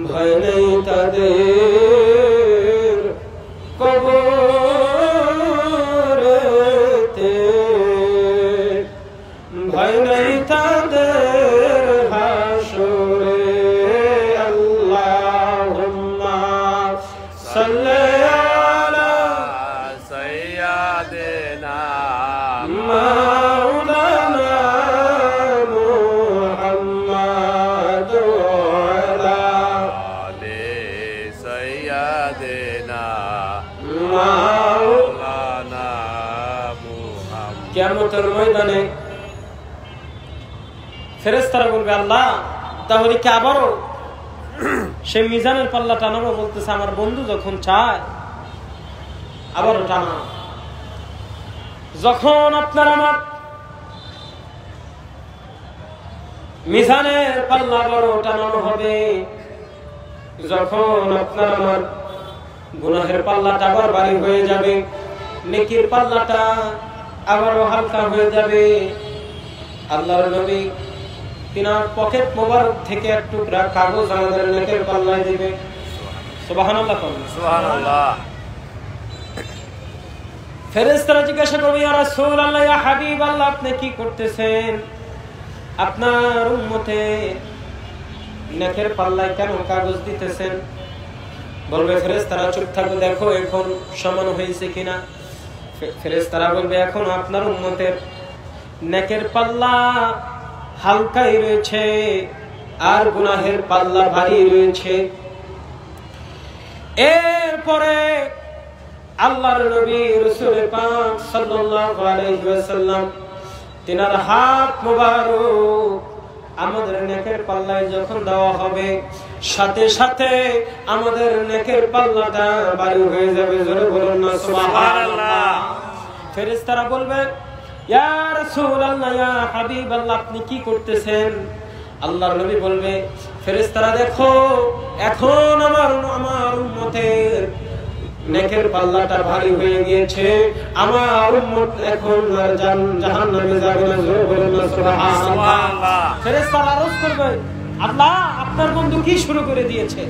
[SPEAKER 1] ভয় নেই তাদের কবরেতে, ভয় নেই তাদের হাসরে। আল্লাহুম্মা সাল্লি আলা সাইয়্যিদিনা মাওলানা মুহাম্মদ ওয়া আলা আলি সাইয়্যিদিনা মাওলানা মুহাম্মদ। কিয়ামতের ময়দানে ফেরেশতারা বলবে, আল্লাহ তাহলে কি আবারও সে মিজানের পাল্লা টানাবো? বলতেছে, আমার বন্ধু যখন চায় আবারও টানা। যখন আপনার আমার মিজানের পাল্লা আবারও টানানো হবে, যখন আপনার আমার গুনাহের পাল্লাটা আবার ভারী হয়ে যাবে, নেকির পাল্লাটা আবারও হালকা হয়ে যাবে। আল্লাহর নবী তিনার পকেট মোবারক থেকে এক টুকরা কাগজ আমাদের নেকের পাল্লায় দিবে। সুবহানাল্লাহ, সুবহানাল্লাহ। ফেরেশতারা জিজ্ঞাসা করবে, ইয়া রাসূলুল্লাহ, ইয়া হাবিবাল্লাহ, আপনি কি করতেছেন? আপনার উম্মতে নেকের পাল্লায় কেন কাগজ দিতেছেন? বলবে ফেরেশতারা, চুপ থাকো, দেখো এখন সমান হয়েছে কিনা। ফেরেশতারা বলবে, এখন আপনার উম্মতের নেকের পাল্লা হালকাই রয়েছে আর গুনাহের পাল্লা ভারী রয়েছে। এরপরে আল্লাহর নবী রাসূল পাক সাল্লাল্লাহু আলাইহি ওয়াসাল্লাম তিনার হাত মোবারক আমাদের নেকের পাল্লায় যখন দেওয়া হবে, সাথে সাথে আমাদের নেকের পাল্লাটা ভারী হয়ে যাবে। জোরে বলুন না সুবহানাল্লাহ। ফেরেশতারা বলবে, ইয়া রাসূলুল্লাহ, ইয়া হাবিবাল্লাহ, আপনি কি করতেছেন? আল্লাহর নবী বলবে, ফেরেশতারা দেখো এখন আমার উম্মতের নেকের পাল্লাটা ভারী হয়ে গিয়েছে, আমার উম্মত এখন আর জাহান্নামে যাবে না। জোরে বলুন না সুবহানাল্লাহ। ফেরেশতারা আরজ করবে, আল্লাহ আপনার বন্ধু কি শুরু করে দিয়েছে?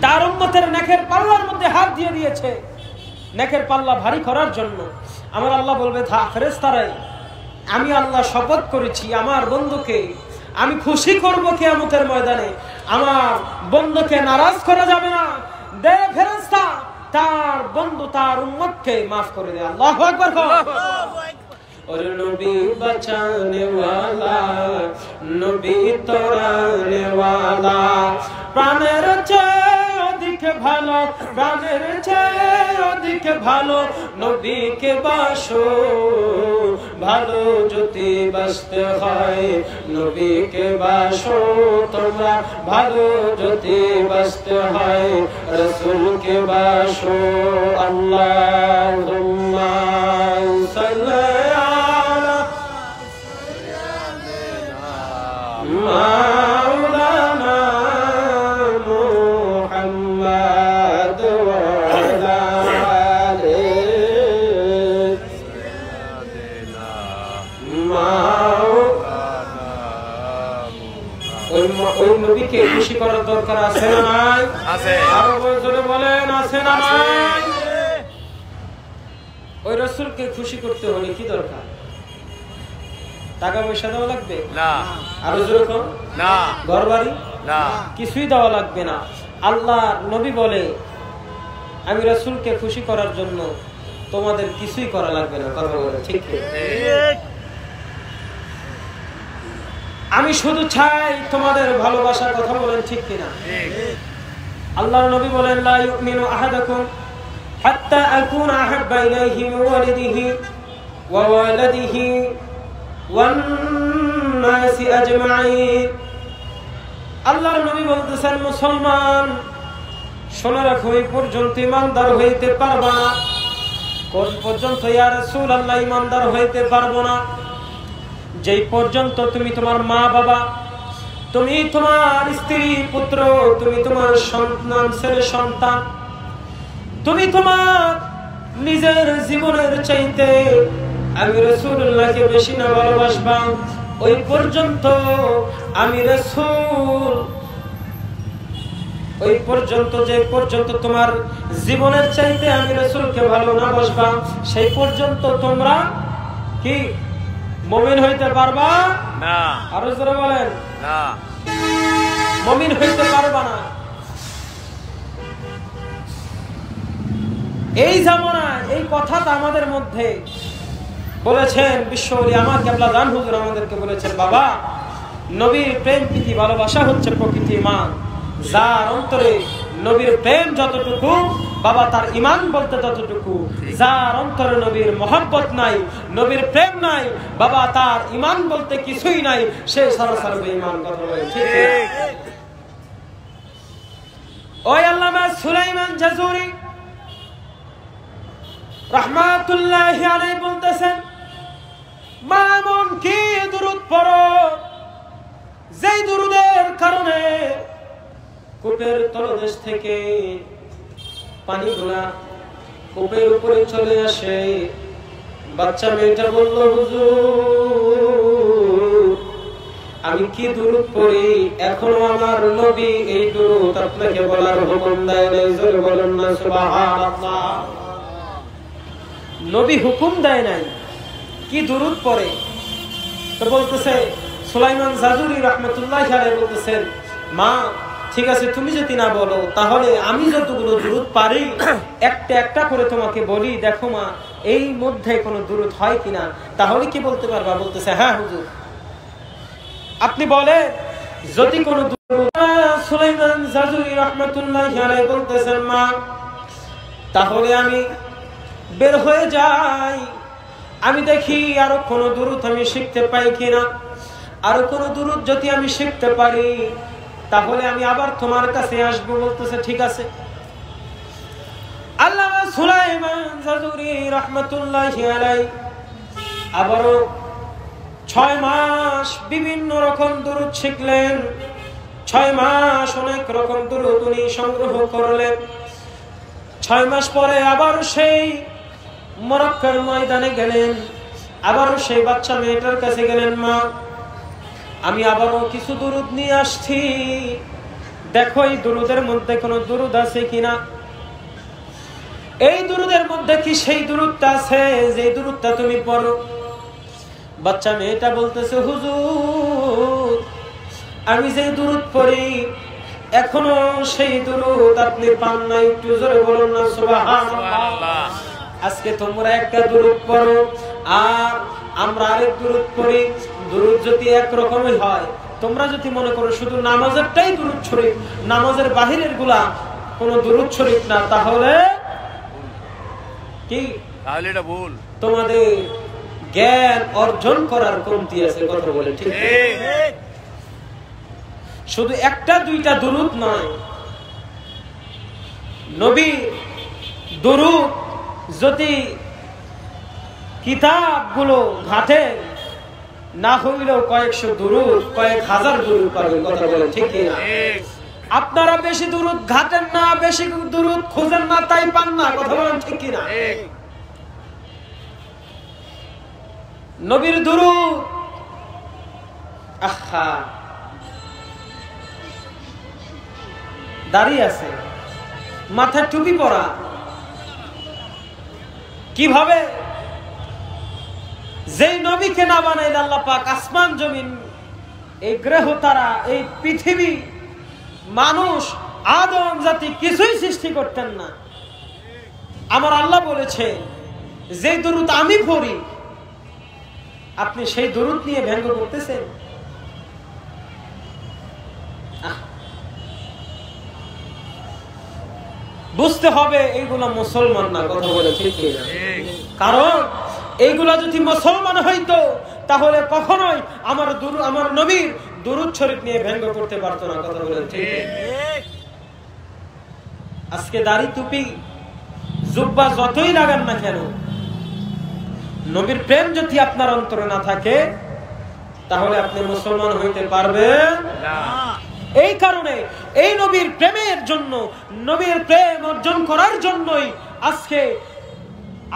[SPEAKER 1] তার উম্মতের নেকের পাল্লার মধ্যে হাত দিয়ে দিয়েছে নেকের পাল্লা ভারী করার জন্য। আমার আল্লাহ বলবে, ফেরেশতারাই, আমি আল্লাহ শপথ করেছি আমার বন্ধুকে আমি খুশি করব কিয়ামতের ময়দানে, আমার বন্ধুকে নারাজ করা যাবে না। দে ফেরেশতা, তার বন্ধু তার উম্মতকে maaf করে দে। আল্লাহু আকবার। ওরে নবী বাঁচানে ওয়ালা, নবী তোরানে ওয়ালা, প্রাণের চেয়ে অধিক ভালো, প্রাণের চেয়ে অধিক ভালো নবীকে বাসো। ভালো যদি বাসতে হয় নবীকে বাসো তোমরা, ভালো যদি বাসতে হয় রাসূলকে বাসো। আল্লাহুম্মা সাল্লি আলা মাওলানা মুহাম্মদ ওয়া আলা ওই নবীকে খুশি করার দরকার আছে না নাই? আছে। আরো জোরে বলেন, আছে না নাই? ওই রাসূলকে খুশি করতে হলে কি দরকার? টাকা পয়সা দেওয়া লাগবে না? আরো জোরে কোন না? ঘর বাড়ি না? কিছুই দেওয়া লাগবে না। আল্লাহ নবী বলে, আমি রাসূলকে খুশি করার জন্য তোমাদের কিছুই করা লাগবে না। কথা বলে ঠিক ঠিক। আমি শুধু চাই তোমাদের ভালোবাসার। কথা বলেন ঠিক কিনা? আল্লাহর নবী বলেন, লা ইউমিনু আহাদুকুম হাত্তা আকুনা আহাব্বা ইলাইহি মিন ওয়ালিদিহি ওয়া ওয়ালাদিহি ওয়ান নাসি আজমাইন। আল্লাহর নবী বলতেছেন, মুসলমান শুনে রাখো, এই পর্যন্ত ইমানদার হইতে পারবা না। কোন পর্যন্ত? ইয়া রাসূলুল্লাহ, ইমানদার হইতে পারবো না যেই পর্যন্ত তুমি তোমার মা বাবা, তুমি তোমার স্ত্রী পুত্র, তুমি তোমার সন্তান ছেলে সন্তান, তুমি তোমার নিজের জীবনের চাইতে আমি রাসূলুল্লাহকে বেশি না ভালোবাসবা, ওই পর্যন্ত আমি রাসূল, ওই পর্যন্ত যে পর্যন্ত তোমার জীবনের চাইতে আমি রাসূলকে ভালো না বাসবা, সেই পর্যন্ত তোমরা কি মুমিন হইতে পারবা না? আরো জোরে বলেন না, মুমিন হইতে পারবা না। এই জামানায় এই কথাটা আমাদের মধ্যে বলেছেন বিশ্বওলি আমার কেবলা দান হুজুর আমাদেরকে বলেছেন, বাবা নবীর প্রেম প্রীতি ভালোবাসা হচ্ছে প্রকৃতি ইমান। যার অন্তরে নবীর প্রেম যতটুকু, বাবা তার ইমান বলতে ততটুকু। যার অন্তরে নবীর মহব্বত নাই, নবীর প্রেম নাই, বাবা তার ইমান বলতে কিছুই নাই, সে সরাসরি বেঈমান। কথা বলে ঠিক? ওই আল্লামা সুলাইমান জাজুরি রাহমাতুল্লাহি আলাইহি বলতেছেন, মামুন কি দুরূদ পড়ো যেই দুরূদের কারণে কূপের তলদেশ থেকে পানিগুলা কূপের উপরে চলে আসে, বাচ্চা মেয়েটা বলল, হুজুর আমি কি দুরূদ পড়ি, এখনো আমার নবী এই দুরূদ আপনাকে বলার হুকুম দেয় নাই। জোরে বলেন না সুবহানাল্লাহ। নবী হুকুম দেয় নাই, কি দুরূদ পড়ে। তো বলতেছে সুলাইমান জাজুরি রাহমাতুল্লাহি আলাইহি বলতেছেন, মা ঠিক আছে তুমি যদি না বলো তাহলে আমি যতগুলো দুরূদ পারি একটা একটা করে তোমাকে বলি, দেখো মা এই মধ্যে কোনো দুরূদ হয় কিনা, তাহলে কি বলতে পারবা। বলতেছে হ্যাঁ হুজুর আপনি বলে যদি কোনো দুরূদ। সুলাইমান জাজুরি রাহমাতুল্লাহি আলাইহি বলতেছেন, মা তাহলে আমি বের হয়ে যাই, আমি দেখি আরো কোনো দুরূদ আমি শিখতে পাই কিনা, আরো কোনো দুরূদ যদি আমি শিখতে পারি তাহলে আমি আবার তোমার কাছে আসবো। বলতেছে ঠিক আছে। আল্লামা সুলাইমান জাজুরি রাহমাতুল্লাহি আলাইহি আবারো 6 মাস বিভিন্ন রকম দুরূদ শিখলেন। 6 মাস অনেক রকম দুরূদ উনি সংগ্রহ করলেন। 6 মাস পরে আবার সেই মক্কার ময়দানে গেলেন, আবার সেই বাচ্চা মেয়েটার কাছে গেলেন, মা আমি আবারও কিছু দুরূদ নিয়ে আসছি, দেখো এই দুরূদের মধ্যে কোনো দুরূদ আছে কিনা, এই দুরূদের মধ্যে কি সেই দুরূদটা আছে যে দুরূদটা তুমি পড়ো। বাচ্চা মেয়েটা বলতেছে, হুজুর আমি যে দুরূদ পড়ি এখনো সেই দুরূদ আপনি পান নাই। একটু জোরে বলুন না সুবহানাল্লাহ। আজকে তোমরা একটা দুরূদ পড়ো আর আমরা আরেক দুরূদ পড়ি, দুরূদ যদি একরকমই হয়, তোমরা যদি মনে করো শুধু নামাজেরটাই দুরূদ শরীফ, নামাজের বাহিরের গুলা কোনো দুরূদ শরীফ না, তাহলে কি,
[SPEAKER 2] তাহলে এটা ভুল।
[SPEAKER 1] তোমাদের জ্ঞান অর্জন করার কমতি আছে। কথা বলে ঠিক? শুধু একটা দুইটা দুরূদ নয়, নবী দুরূদ যদি কিতাবগুলো ঘাটে না হইলেও কয়েকশো দুরূদ, কয়েক হাজার দুরূদ পাবেন। কথা বলেন ঠিক কিনা? আপনারা বেশি দুরূদ ঘাটেন না, বেশি দুরূদ খোঁজেন না, তাই পান না। কথা বলেন ঠিক কিনা? নবীর দুরূদ, আহা দাড়ি আছে, মাথায় টুপি পরা, কিভাবে যেই নবীকে না বানাইলে আল্লাহ পাক আসমান জমিন, এই গ্রহ তারা, এই পৃথিবী, মানুষ, আদম জাতি কিছুই সৃষ্টি করতেন না। আমার আল্লাহ বলেছে যে দুরূদ আমি পড়ি, আপনি সেই দুরূদ নিয়ে ব্যঙ্গ করতেছেন। বুঝতে হবে এইগুলা মুসলমান না। কথা বলে ঠিক কিনা? কারণ এইগুলা যদি মুসলমান হইতো তাহলে কখনোই আমার নবীর দুরূদ শরীফ নিয়ে ব্যঙ্গ করতে পারতো না। কথা বলে ঠিক? আজকে দাড়ি টুপি জুব্বা যতই লাগান না কেন, নবীর প্রেম যদি আপনার অন্তরে না থাকে তাহলে আপনি মুসলমান হইতে পারবেন না। এই কারণে এই নবীর প্রেমের জন্য, নবীর প্রেম অর্জন করার জন্যই আজকে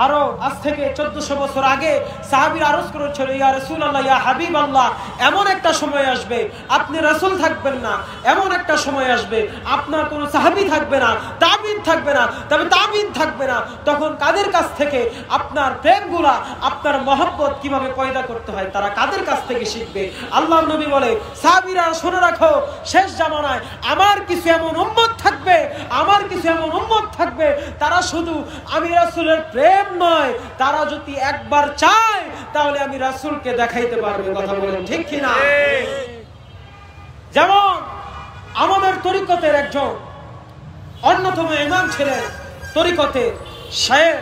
[SPEAKER 1] আরো আজ থেকে 1400 বছর আগে সাহাবীরা আরজ করেছিল, ইয়া রাসূলুল্লাহ, ইয়া হাবিবাল্লাহ, এমন একটা সময় আসবে আপনি রাসূল থাকবেন না, এমন একটা সময় আসবে আপনার কোনো সাহাবী থাকবে না, তাবিঈন থাকবে না, তবে তাবিঈন থাকবে না, তখন কাদের কাছ থেকে আপনার প্রেমগুলা, আপনার মহব্বত কিভাবে পয়দা করতে হয় তারা কাদের কাছ থেকে শিখবে? আল্লাহর নবী বলে, সাহাবীরা শুনে রাখো, শেষ জামানায় আমার কিছু এমন উম্মত থাকবে, আমার কিছু এমন উম্মত থাকবে, তারা শুধু আমি রাসূলের প্রেম নয়, তারা যদি একবার চায় তাহলে আমি রাসূলকে দেখাইতে পারবে। কথা বলেন ঠিক কিনা? যেমন আমাদের তরিকতের একজন অন্যতম ইমাম ছিলেন, তরিকতের শায়েখ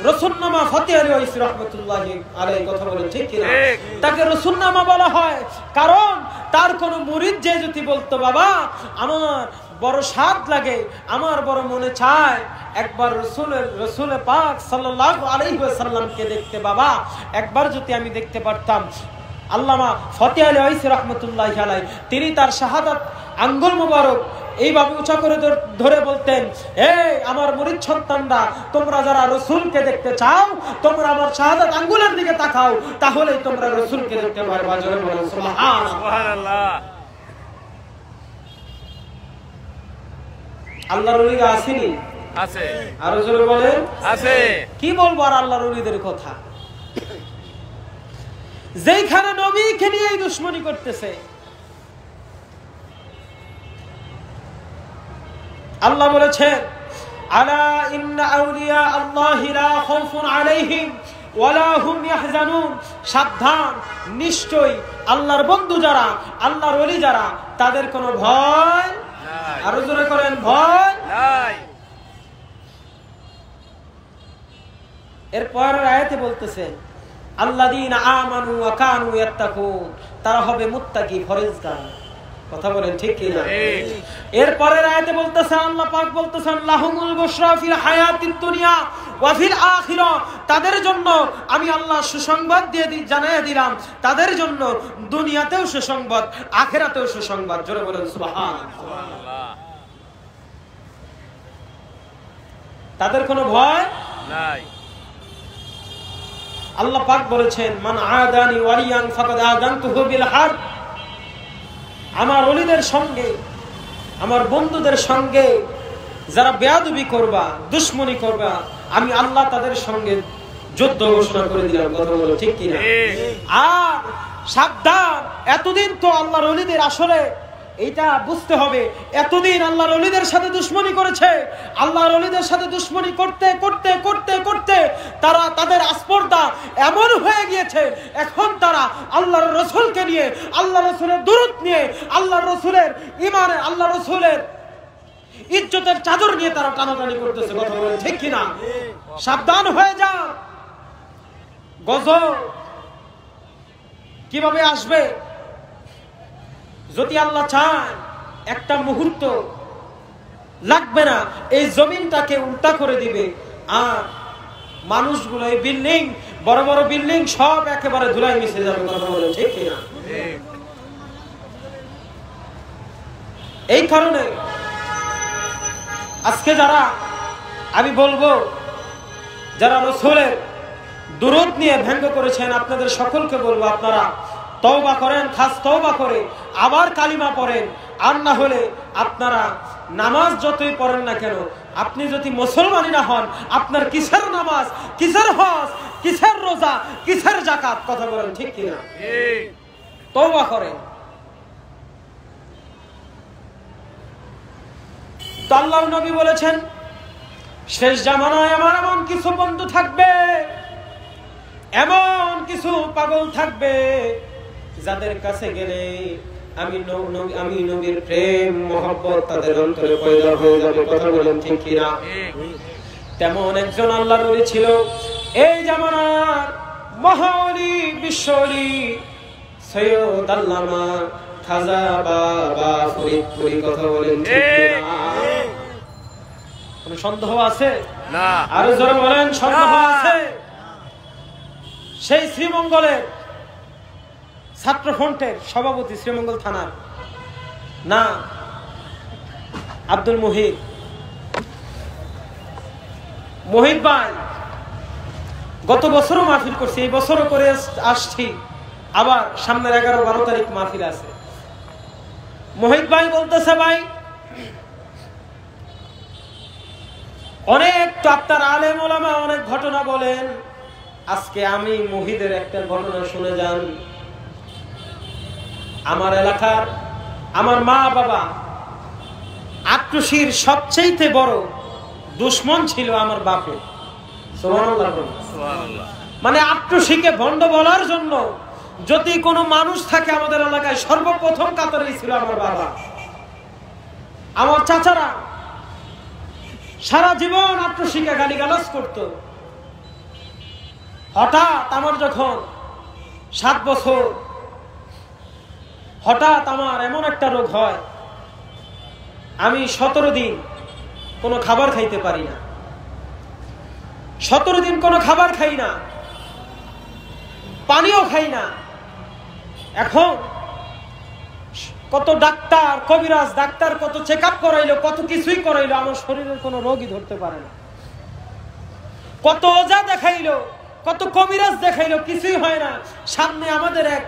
[SPEAKER 1] রসুলনামা ফতেহ আলী ওয়াইসি রাহমাতুল্লাহি আলাইহি। কথা বলেন ঠিক কিনা? তাকে রসুলনামা বলা হয় কারণ তার কোন মুরিদ যে যদি বলতো, বাবা আমার বড় স্বাদ লাগে, আমার বড় মনে চায় একবার রসুল পাক সাল্লাল্লাহু আলাইহি ওয়াসাল্লামকে দেখতে, বাবা একবার যদি আমি দেখতে পারতাম। আল্লামা ফতেহ আলী ওয়াইসি রাহমাতুল্লাহি আলাইহি তিনি তার শাহাদাত আঙ্গুল মোবারক এইভাবে উঁচা করে ধরে বলতেন, এই আমার মুরিদ সন্তানরা, তোমরা যারা রাসূলকে দেখতে চাও তোমরা আমার শাহাদাত আঙ্গুলের দিকে তাকাও, তাহলেই তোমরা রাসূলকে দেখতে পারবে। সুবহানাল্লাহ। আল্লাহর ওলিরা আসেনি? আছে। আরো জোরে বলেন আছে। কি বলবো আর আল্লাহর ওলিদের কথা, যেখানে নবীকে নিয়ে দুশমনী করতেছে। আল্লাহ বলেছেন, আলা ইন্না আউলিয়া আল্লাহি লা খাউফুন আলাইহিম ওয়ালা হুম ইয়াহজানুন, সাবধান, নিশ্চয়ই আল্লাহর বন্ধু যারা, আল্লাহর ওলি যারা, তাদের কোনো ভয় নাই। আরো জোরে করেন, ভয় নাই। এরপর আয়াতে বলতেছেন, আল্লাযীনা আমানু ওয়া কানু ইয়াত্তাকুন, তারা হবে মুত্তাকি, ফরেজগার। কথা বলেন ঠিক কি না? এরপরের আয়াতে বলতেছেন, আল্লাহ পাক বলতেছেন, লাহুমুল বুশরা ফিল হায়াতিদ দুনিয়া ওয়া ফিল আখিরা, তাদের জন্য আমি আল্লাহ সুসংবাদ দিয়ে জানিয়ে দিলাম, তাদের জন্য দুনিয়াতেও সুসংবাদ, আখিরাতেও সুসংবাদ। জোরে বলেন সুবহানাল্লাহ। তাদের কোনো ভয় নাই। আল্লাহ পাক বলেছেন, মান আদানি ওয়ালিয়ান ফাকাদ আযানতুহু বিল হারব, আমার ওলিদের সঙ্গে, আমার বন্ধুদের সঙ্গে যারা বেয়াদবি করবা, দুশমনি করবা, আমি আল্লাহ তাদের সঙ্গে যুদ্ধ ঘোষণা করে দিলাম। কথা বলো ঠিক কি না? আর সাবধান, এতদিন তো আল্লাহর ওলিদের আসলে এইটা বুঝতে হবে, এতদিন আল্লাহর ওলিদের সাথে দুশমনি করেছে, আল্লাহর ওলিদের সাথে দুশমনি করতে করতে করতে করতে তারা, তাদের আস্পর্ধা এমন হয়ে গিয়েছে, এখন তারা আল্লাহর রাসূলকে নিয়ে, আল্লাহ রাসূলের দুরূদ নিয়ে, আল্লাহর রাসূলের ঈমানে, আল্লাহ রাসূলের ইজ্জতের চাদর নিয়ে তারা টানাটানি করতেছে। কথা বলেন ঠিক কি না? সাবধান হয়ে যা। গজব কিভাবে আসবে? যদি আল্লাহ চান একটা মুহূর্ত লাগবে না, এই জমিনটাকে উল্টা করে দিবে, আর মানুষগুলো, এই বিল্ডিং, বড় বড় বিল্ডিং সব একেবারে ধুলায় মিশে যাবে। কথা বলে ঠিক কিনা? এই কারণে আজকে যারা, আমি বলবো, যারা রাসূলের দুরূদ নিয়ে ব্যঙ্গ করেছেন, আপনাদের সকলকে বলবো, আপনারা তওবা করেন, খাস তওবা করে আবার কালিমা পড়েন। আর না হলে আপনারা নামাজ যতই পড়েন না কেন, আপনি যদি মুসলমানই না হন, আপনার কিসের নামাজ, কিসের হজ, কিসের রোজা, কিসের যাকাত? কথা বলেন ঠিক কি না? তওবা করেন। তো আল্লাহর নবী বলেছেন, শেষ জামানায় আমার এমন কিছু বন্ধু থাকবে, এমন কিছু পাগল থাকবে, যাদের কাছে গেলে আমি নবীর প্রেম মহব্বত তাদের অন্তরে পয়দা হয়ে যাবে। কথা বলেন ঠিক কি না? তেমন একজন আল্লাহর ওলি ছিল এই জামানার মহাওলি, বিশ্বওলি সৈয়দ আল্লামা খাজা বাবা ফরিদপুরি। কথা বলেন ঠিক কি না? কোনো সন্দেহ আছে? না। আরো জোরে বলেন, সন্দেহ আছে? সেই শ্রীমঙ্গলের ছাত্র ফ্রন্টের সভাপতি, শ্রীমঙ্গল থানার না, আব্দুল মোহিত ভাই, গত বছরও মাহফিল করছি, এই বছরও করে আসছি, আবার সামনের 11-12 তারিখ মাহফিল আছে। মোহিত ভাই বলতেছে, ভাই অনেক তো আপনার আলেম ওলামা অনেক ঘটনা বলেন, আজকে আমি মুহিদের একটা ঘটনা শুনে যান। আমার এলাকার আমার মা বাবা আট্টুসির সবচেয়ে বড় দুশমন ছিল আমার বাপে। সুবহানাল্লাহ। মানে আট্টুসিকে ভণ্ড বলার জন্য যদি কোনো মানুষ থাকে আমাদের এলাকায়, সর্বপ্রথম কাতারেই ছিল আমার বাবা। আমার চাচারা সারা জীবন আট্টুসিকে গালিগালাজ করত। হঠাৎ আমার যখন 7 বছর, হঠাৎ আমার এমন একটা রোগ হয়, আমি 17 দিন কোনো খাবার খাইতে পারি না। 17 দিন কোনো খাবার খাই না, পানিও খাই না। এখন কত ডাক্তার কবিরাজ ডাক্তার কত চেক আপ করাইলো, কত কিছুই করাইলো, আমার শরীরের কোনো রোগই ধরতে পারে না। কত ওজা দেখাইলো, কত কবিরাজ দেখাইলো, কিছুই হয় না। সামনে আমাদের এক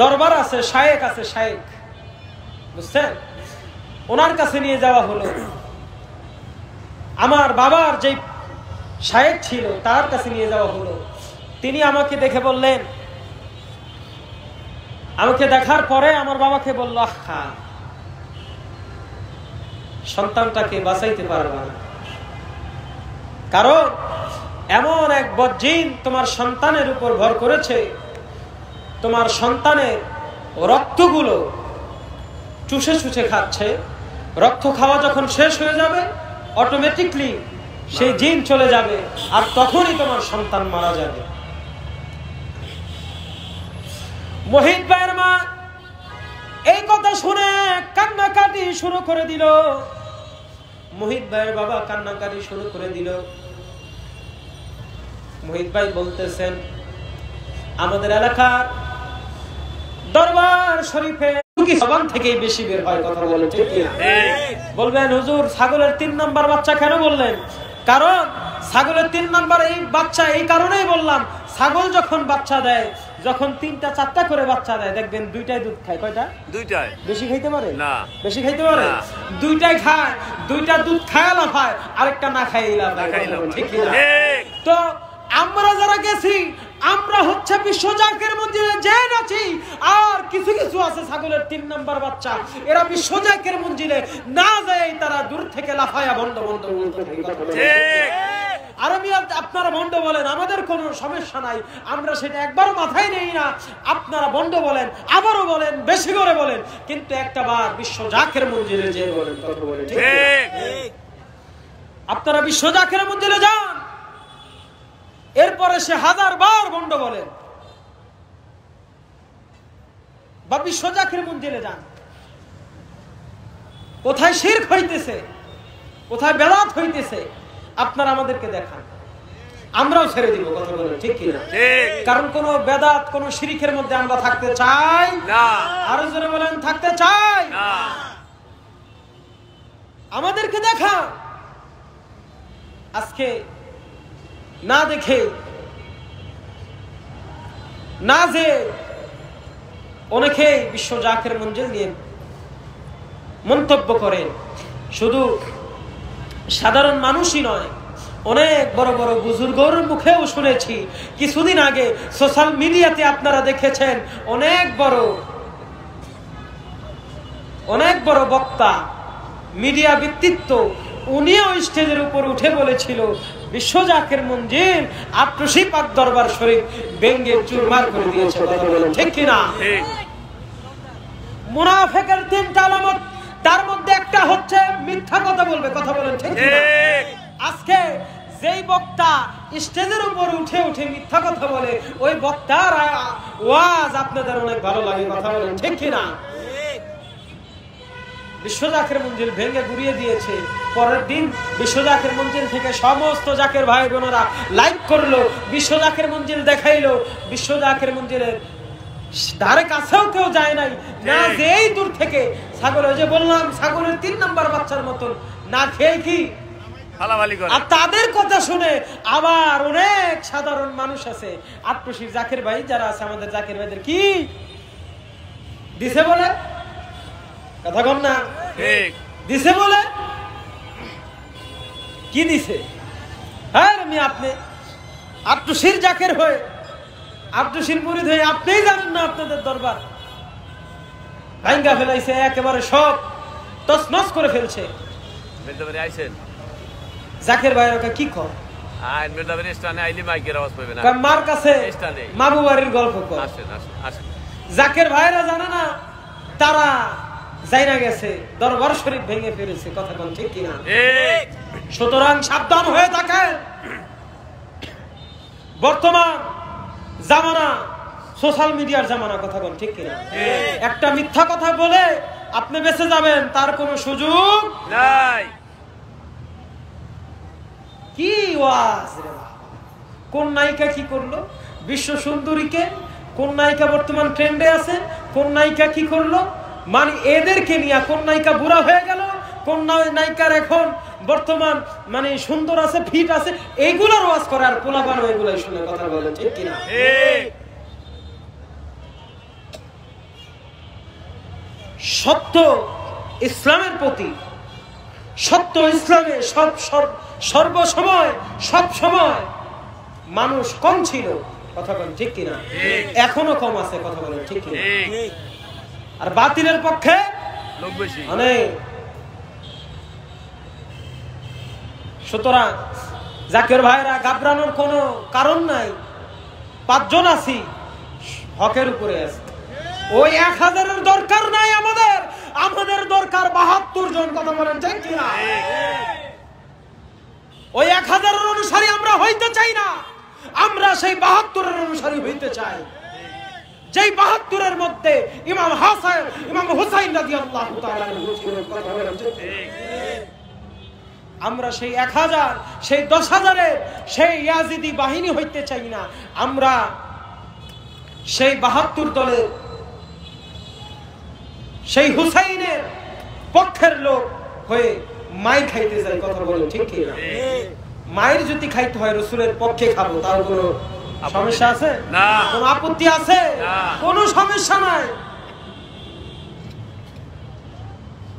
[SPEAKER 1] দরবার আছে, শায়েক আছে, শায়েক, বুঝছেন, ওনার কাছে নিয়ে যাওয়া হলো। আমার বাবার যে শায়েক ছিল তার কাছে নিয়ে যাওয়া হলো। তিনি আমাকে দেখে বললেন, আমাকে দেখার পরে আমার বাবাকে বলল, আহা, সন্তানটাকে বাঁচাইতে পারবা না, কারণ এমন এক বজ্জিন তোমার সন্তানের উপর ভর করেছে, তোমার সন্তানের রক্তগুলো চুষে চুষে খাচ্ছে। রক্ত খাওয়া যখন শেষ হয়ে যাবে অটোমেটিকলি সেই জিন চলে যাবে, আর তখনই তোমার সন্তান মারা যাবে। মোহিত ভাইয়ের মা এই কথা শুনে কান্নাকাটি শুরু করে দিল। মোহিত ভাইয়ের বাবা কান্নাকাটি শুরু করে দিল। মোহিত ভাই বলতেছেন, আমাদের এলাকার দরবার শরীফে জবান থেকেই বেশি বের হয় কথা বলে, ঠিক কি না? বলবেন হুজুর ছাগলের 3 নাম্বার বাচ্চা কেন বললেন? কারণ ছাগলের 3 নাম্বার এই বাচ্চা এই কারণেই বললাম, ছাগল যখন বাচ্চা দেয়, যখন 3টা 4টা করে বাচ্চা দেয়, দেখবেন 2টাই দুধ খায়। কয়টা? 2টাই। বেশি খাইতে পারে না? বেশি খাইতে পারে? 2টাই খায়, 2টা দুধ খায় লাফায়, আরেকটা না খায় লাফায়, ঠিক কি না? তো আমরা যারা গেছি, আমরা হচ্ছে বিশ্বজাকের মন্দিরে যে আছি, আর কিছু কিছু আছে ছাগলের 3 নাম্বার বাচ্চা, এরা বিশ্বজাকের মন্দিরে না যায়, তারা দূর থেকে লাফায়া বন্ধ বন্ধ বলতে থাকে। আর আমি আপনারা বন্ধ বলেন, আমাদের কোনো সমস্যা নাই, আমরা সেটা একবার মাথায় নেই না। আপনারা বন্ধ বলেন, আবারও বলেন, বেশি করে বলেন, কিন্তু একটা বার বিশ্বজাকের মন্দিরে যে বলেন কথা বলেন, ঠিক? আপনারা বিশ্বজাকের মন্দিরে যান, এরপরে সে 1000 বার বন্ধ বলেন, বা বিশ্বজাকের মন্দিরে যান। কোথায় শিরক হইতেছে, কোথায় বেদাত হইতেছে, আপনারা আমাদেরকে দেখান, আমরাও ছেড়ে দিব কথা বলেন, ঠিক কি না? কারণ কোন বেদাত কোন শিরকের মধ্যে আমরা থাকতে চাই না। আরো জোরে বলেন, থাকতে চাই না। আমাদেরকে দেখা। আজকে না দেখে না যে অনেকে বিশ্বজাকের মঞ্জিল নিয়ে মন্তব্য করে, শুধু সাধারণ মানুষই নয়, অনেক বড় বড় বুজুর্গর মুখেও শুনেছি। কিছুদিন আগে সোশ্যাল মিডিয়াতে আপনারা দেখেছেন, অনেক বড় বক্তা, মিডিয়া ব্যক্তিত্ব, উনিও স্টেজের উপর উঠে বলেছিল বিশ্বজাকের মঞ্জিল আট্রসি পাক দরবার শরীফ ভেঙে চুরমার করে দিয়েছে, ঠিক কিনা? মুনাফিকের 3টা আলামত, তার মধ্যে একটা হচ্ছে মিথ্যা কথা বলবে, কথা বলেন, ঠিক কিনা? আজকে যেই বক্তা স্টেজের উপর উঠে উঠে মিথ্যা কথা বলে, ওই বক্তার ওয়াজ আপনাদের অনেক ভালো লাগে, কথা বলেন, ঠিক কিনা? বিশ্বজাকের মঞ্জিল ভেঙে গুড়িয়ে দিয়েছে। পরের দিন বিশ্বজাকের মঞ্জিল থেকে সমস্ত জাকের ভাই বোনেরা লাইভ করলো, বিশ্বজাকের মঞ্জিল দেখাইলো। বিশ্বজাকের মঞ্জিলের ধারে কাছেও কেউ যায় নাই, না যেই দূর থেকে ছাগল, ওই যে বললাম ছাগলের 3 নাম্বার বাচ্চার মতন না খেয়ে কি আর তাদের কথা শুনে আবার অনেক সাধারণ মানুষ আছে, আট্রসির জাকের ভাই যারা আছে, আমাদের জাকের ভাইদের কি দিছে বলে, কথা কম না, দিছে বলে কি দিছে? হ্যাঁ, আমি আপনি আট্রসির জাকের হয়ে, আট্রসির মুরিদ হয়ে আপনিই জানেন না আপনাদের দরবার ভাঙ্গা ফেলাইছে, একেবারে সব তছনছ করে ফেলছে। জাকের ভাই ওকে কি কর, মার কাছে মাবু বাড়ির গল্প কর। জাকের ভাইরা জানে না, তারা যাইনা গেছে, দরবার শরীফ ভেঙে ফেলেছে, কথা কোন, ঠিক কিনা? সুতরাং সাবধান হয়ে থাকে। বর্তমান জামানা সোশ্যাল মিডিয়ার জামানা, কথা কোন, ঠিক কিনা? একটা মিথ্যা কথা বলে আপনি বেঁচে যাবেন, তার কোনো সুযোগ নাই। কি ওয়াজ রে বাবা! কোন নায়িকা কি করলো? বিশ্ব সুন্দরীকে কোন নায়িকা বর্তমান ট্রেন্ডে আছে, কোন নায়িকা কি করলো, মানে এদেরকে নিয়ে কোন নায়িকা বুড়া হয়ে গেল, কোন নায়িকার এখন বর্তমান মানে সুন্দর আছে, ফিট আছে, এইগুলোর ওয়াজ করে আর পোলাপান এগুলাই শুনে কথা বলে, ঠিক কিনা? সত্য ইসলামের প্রতি, সত্য ইসলামে সর্বসময় সব সময় মানুষ কম ছিল, কথা বলেন ঠিক কিনা? এখনো কম আছে, কথা বলেন ঠিক কিনা? আর বাতিলের পক্ষে অনেক। সুতরাং জাকির ভাইরা ঘাবড়ানোর কোনো কারণ নাই, 5 জন আছি, হকের উপরে আছে। ওই 1000-এর দরকার নাই আমাদের, আমাদের দরকার 72 জন, কথা বলেন ঠিক কিনা? ওই 1000-এর অনুসারী আমরা হইতে চাই না, আমরা সেই 72-এর অনুসারী হইতে চাই, যেই 72-এর মধ্যে ইমাম হাসান, ইমাম হুসাইন রাদিয়াল্লাহু তাআলা ছিলেন, কথা বলেন ঠিক। আমরা সেই 1000, সেই 10,000-এর সেই ইয়াজিদি বাহিনী হইতে চাই না, আমরা সেই 72 দলের সেই হুসাইনের পক্ষের লোক হয়ে মাই খাইতে যাই, কথা বলেন ঠিক কিনা? মায়ের যদি খাইতে হয় রাসূলের পক্ষে খাবো, তার কোনো সমস্যা আছে? কোনো আপত্তি আছে? কোনো সমস্যা নাই।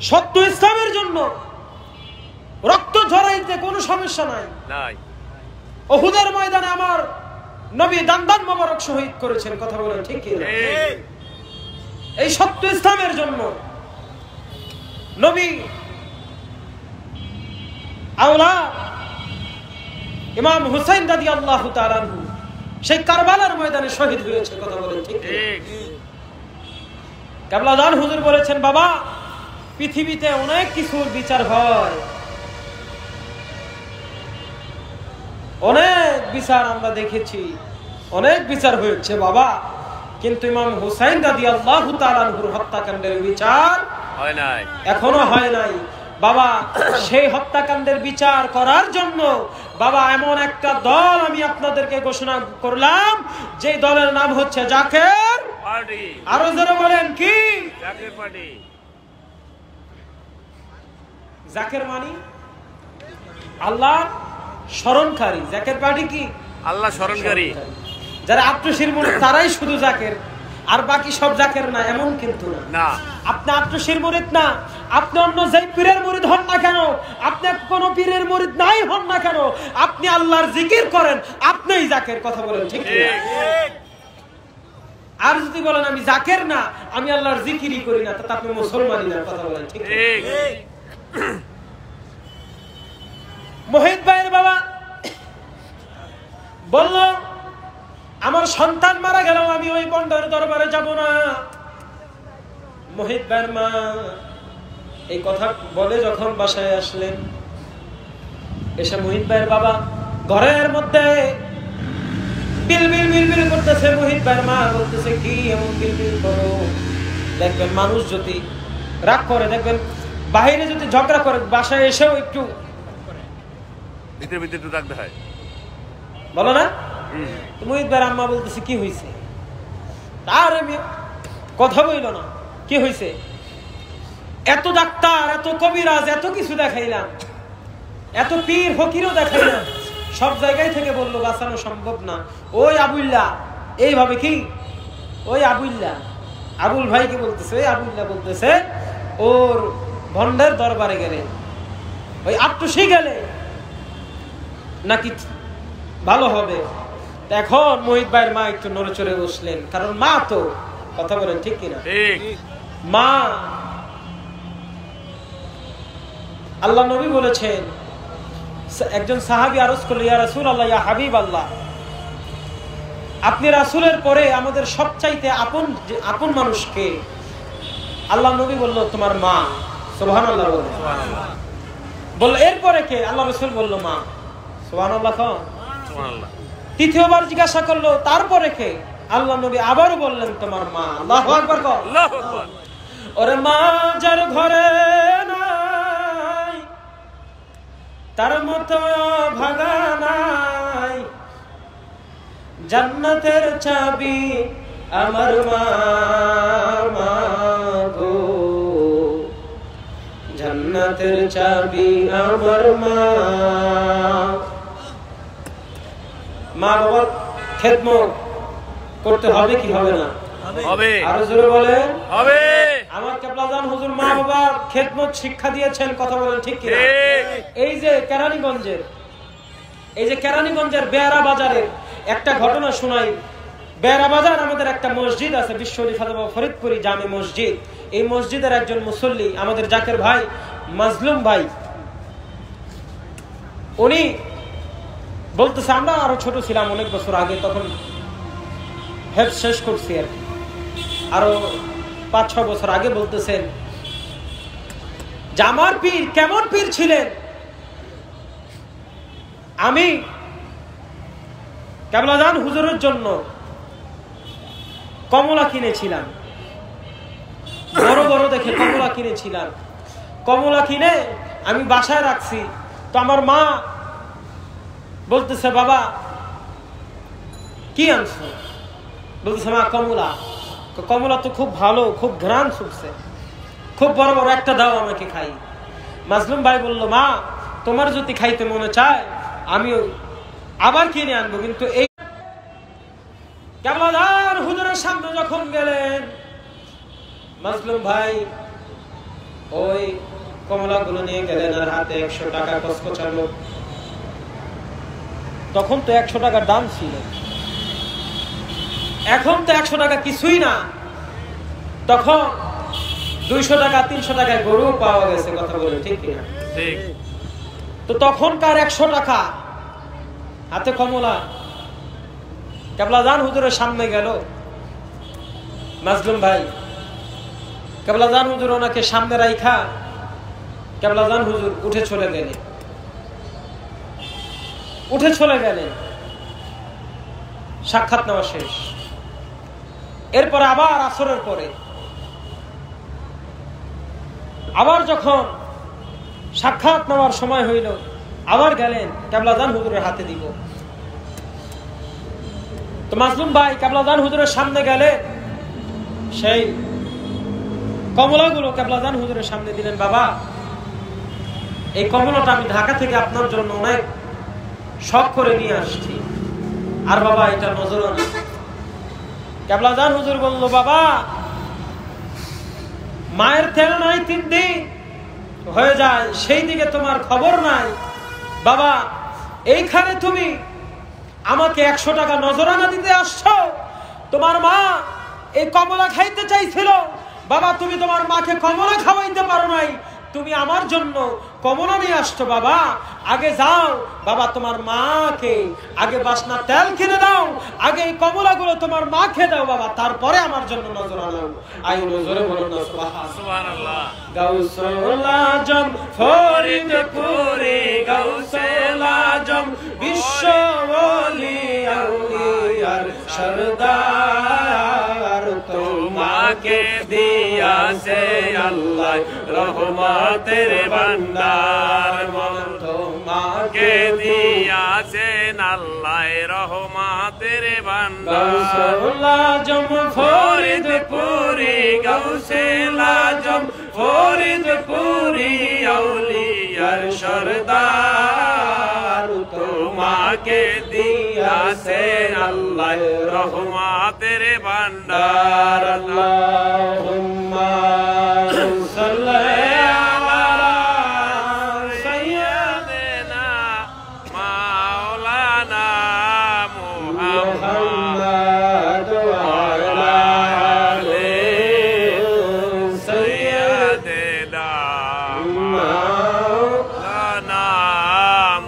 [SPEAKER 1] সত্য ইসলামের জন্য রক্ত ঝরাইতে কোনো সমস্যা নাই। উহুদের ময়দানে আমার নবী দান মোবারক শহীদ করেছেন, কথা বলেন ঠিক কিনা? এই সত্য ইসলামের জন্য নবী আওলাদ ইমাম হুসাইন রাদিয়াল্লাহু তাআলা আনহু সেই কারবালার ময়দানে শহীদ হয়েছে, কথা বলেন ঠিক। কাবলাদান হুজুর বলেছেন, বাবা পৃথিবীতে অনেক কিছুর বিচার হয়, অনেক বিচার আমরা দেখেছি, অনেক বিচার হয়েছে বাবা, কিন্তু ইমাম হুসাইন রাদিয়াল্লাহু তাআলা আনহুর হত্যাকাণ্ডের বিচার হয় নাই, এখনো হয় নাই বাবা। সেই হত্যাকাণ্ডের বিচার করার জন্য বাবা এমন একটা দল আমি আপনাদেরকে ঘোষণা করলাম, যে দলের নাম হচ্ছে জাকের পার্টি। আরো জোরে বলেন, কি? জাকের পার্টি। জাকের মানে আল্লাহ স্মরণকারী, জাকের পার্টি কি? আল্লাহ স্মরণকারী। যারা আত্মশির মুরিদ তারাই শুধু জাকের, আর বাকি সব জাকের না, এমন কিন্তু না। আপনি আত্মশির মুরিদ না, আপনি অন্য যেই পীরের মুরিদ হন না কেন, আপনি কোন পীরের মুরিদ নাই হন না কেন, আপনি আল্লাহর জিকির করেন, আপনিই জাকের, কথা বলেন ঠিক ঠিক। আর যদি বলেন আমি জাকের না, আমি আল্লাহর জিকিরই করি না, তাতে আপনি মুসলমানই না, কথা বলেন ঠিক ঠিক। মোহিত ভাইয়ের বাবা বলল, আমার সন্তান মারা গেল, আমি ওই বন্ডার দরবারে যাব না। মোহিত ভাইয়ের মা এই কথা বলে যখন বাসায় আসলেন, এসে মোহিত ভাইয়ের বাবা ঘরের মধ্যে বিলবিল বিলবিল করতেছে। মোহিত ভাইয়ের মা বলতেছে, কি এমন বিলবিল করো? দেখবেন মানুষ যদি রাগ করে, দেখবেন বাইরে যদি ঝগড়া করে, বাসায় এসেও একটু ভিতরে ভিতরে একটু রাখতে হয়, বলো না? মোহিত ভাইয়ের আম্মা বলতেছে, কি হয়েছে? আর কথা বইল না, কি হয়েছে? এত ডাক্তার, এত কবিরাজ, এত কিছু দেখাইলাম, এত পীর ফকিরও দেখাইলাম, সব জায়গায় থেকে বললো বাঁচানো সম্ভব না। ওই আবুল্লাহ এইভাবে, কি ওই আবুল্লাহ, আবুল ভাইকে বলতেছে, ওই আবুল্লাহ বলতেছে ওর ভন্ডের দরবারে গেলে, ওই আটটুসি গেলে নাকি ভালো হবে। এখন মোহিত ভাইয়ের মা একটু নড়ে চড়ে বসলেন, কারণ মা তো, কথা বলেন ঠিক কিনা? মা, আল্লাহ নবী বলেছেন, একজন সাহাবী আরজ করল, ইয়া রাসূলুল্লাহ, ইয়া হাবিব আল্লাহ, আপনি রাসূলের পরে আমাদের সবচাইতে আপন মানুষকে? আল্লাহ নবী বলল, তোমার মা। সুবহানাল্লাহ বলে, বলল এরপরে কে? আল্লাহ রাসূল বলল, মা। সুবহানাল্লাহ, সুবহানাল্লাহ। তৃতীয়বার জিজ্ঞাসা করলো, তারপরে কে? আল্লাহ নবী আবারও বললেন, তোমার মা। আল্লাহু আকবার, আল্লাহু আকবার। ওরে মা যার ঘরে নাই, তার মতো ভাগা নাই, জান্নাতের চাবি আমার মা গো, জান্নাতের চাবি আমার মা। মা বাবার খেদমত করতে হবে কি হবে না?
[SPEAKER 2] হবে।
[SPEAKER 1] আরো জোরে বলে
[SPEAKER 2] হবে।
[SPEAKER 1] আমার কেবলাজান হুজুর মা বাবার খেদমত শিক্ষা দিয়েছেন, কথা বলেন ঠিক কিনা? এই যে কেরানীগঞ্জের বেয়ারা বাজারের একটা ঘটনা শোনাই। বেয়ারা বাজার আমাদের একটা মসজিদ আছে, বিশ্ব ফাতেমা ফরিদপুরি জামে মসজিদ। এই মসজিদের একজন মুসল্লি আমাদের জাকের ভাই মাজলুম ভাই, উনি বলতেছে, আমরা আরো ছোট ছিলাম অনেক বছর আগে, তখন হেফজ শেষ করছি আর কি, আরো 5-6 বছর আগে, বলতেছেন যে আমার পীর কেমন পীর ছিলেন। আমি কেবলাজান হুজুরের জন্য কমলা কিনেছিলাম, বড় বড় দেখে কমলা কিনেছিলাম। কমলা কিনে আমি বাসায় রাখছি। তো আমার মা বলতেছে, বাবা কি আনছো? বলতেছে, মা কমলা। কমলা তো খুব ভালো, খুব ঘ্রাণ ছুটছে, খুব বড় বড় একটা দাও আমাকে খাই। মাজলুম ভাই বলল, মা তোমার যদি খাইতে মনে চায় আমিও আবার কিনে আনবো, কিন্তু এই কেবলাদার হুজুরের সামনে যখন গেলেন, মাজলুম ভাই ওই কমলাগুলো নিয়ে গেলেন আর হাতে 100 টাকা কচকচালো। তখন তো 100 টাকার দাম ছিল, এখন তো 100 টাকা কিছুই না। তখন 200 টাকা 300 টাকায় গরু পাওয়া গেছে, কথা বলে ঠিক কিনা? তো তখনকার 100 টাকা হাতে কমলা, কেবলাজান হুজুরের সামনে গেল মাজলুম ভাই। কেবলাজান হুজুর ওনাকে সামনে রাইখা কেবলাজান হুজুর উঠে চলে গেলেন। সাক্ষাৎ নেওয়া শেষ। এরপরে আবার আসরের পরে আবার যখন সাক্ষাৎ নেওয়ার সময় হইল, আবার গেলেন, কেবলাজান হুজুরের হাতে দিব। তো মাজলুম ভাই কেবলাজান হুজুরের সামনে গেলে সেই কমলাগুলো কেবলাজান হুজুরের সামনে দিলেন। বাবা এই কমলাটা আমি ঢাকা থেকে আপনার জন্য অনেক শখ করে নিয়ে আসছি, আর বাবা এটা নজরানা। কেবলাজান হুজুর বলল, বাবা মায়ের তেল নাই 3 দিন হয়ে যায়, সেই দিকে তোমার খবর নাই। বাবা এইখানে তুমি আমাকে 100 টাকা নজরানা দিতে আসছো? তোমার মা এই কমলা খাইতে চাইছিল, বাবা তুমি তোমার মাকে কমলা খাওয়াইতে পারো নাই, তুমি আমার জন্য কমলা নিয়ে আসছো। বাবা আগে যাও, বাবা তোমার মাকে আগে বাসনা তেল কিনে দাও, আগে এই কমলাগুলো তোমার মাকে দাও বাবা, তারপরে আমার জন্য নজরানা। আই নজরে বলো না সুবহানাল্লাহ। গাউসুল আজম ফরিদপুরে, গাউসুল আজম বিশ্ব ওলি আউলিয়ার সরদার, তোমাকে দিয়াছে আল্লাহ রহমতের ভান্ডার। তোমাকে দিয়াছেন আল্লাহ রহমতের ভান্ডার। গাউসুল আজম ফরিদপুরি, গাউসুল আজম ফরিদপুরি আউলিয়ার সরদার, তোমাকে দিয়াছেন আল্লাহ রহমতের ভান্ডার। আল্লাহুম্মা সাল্লি আলা সাইয়্যিদিনা মাওলানা মুহাম্মদ ওয়া আলা আলি সাইয়্যিদিনা মাওলানা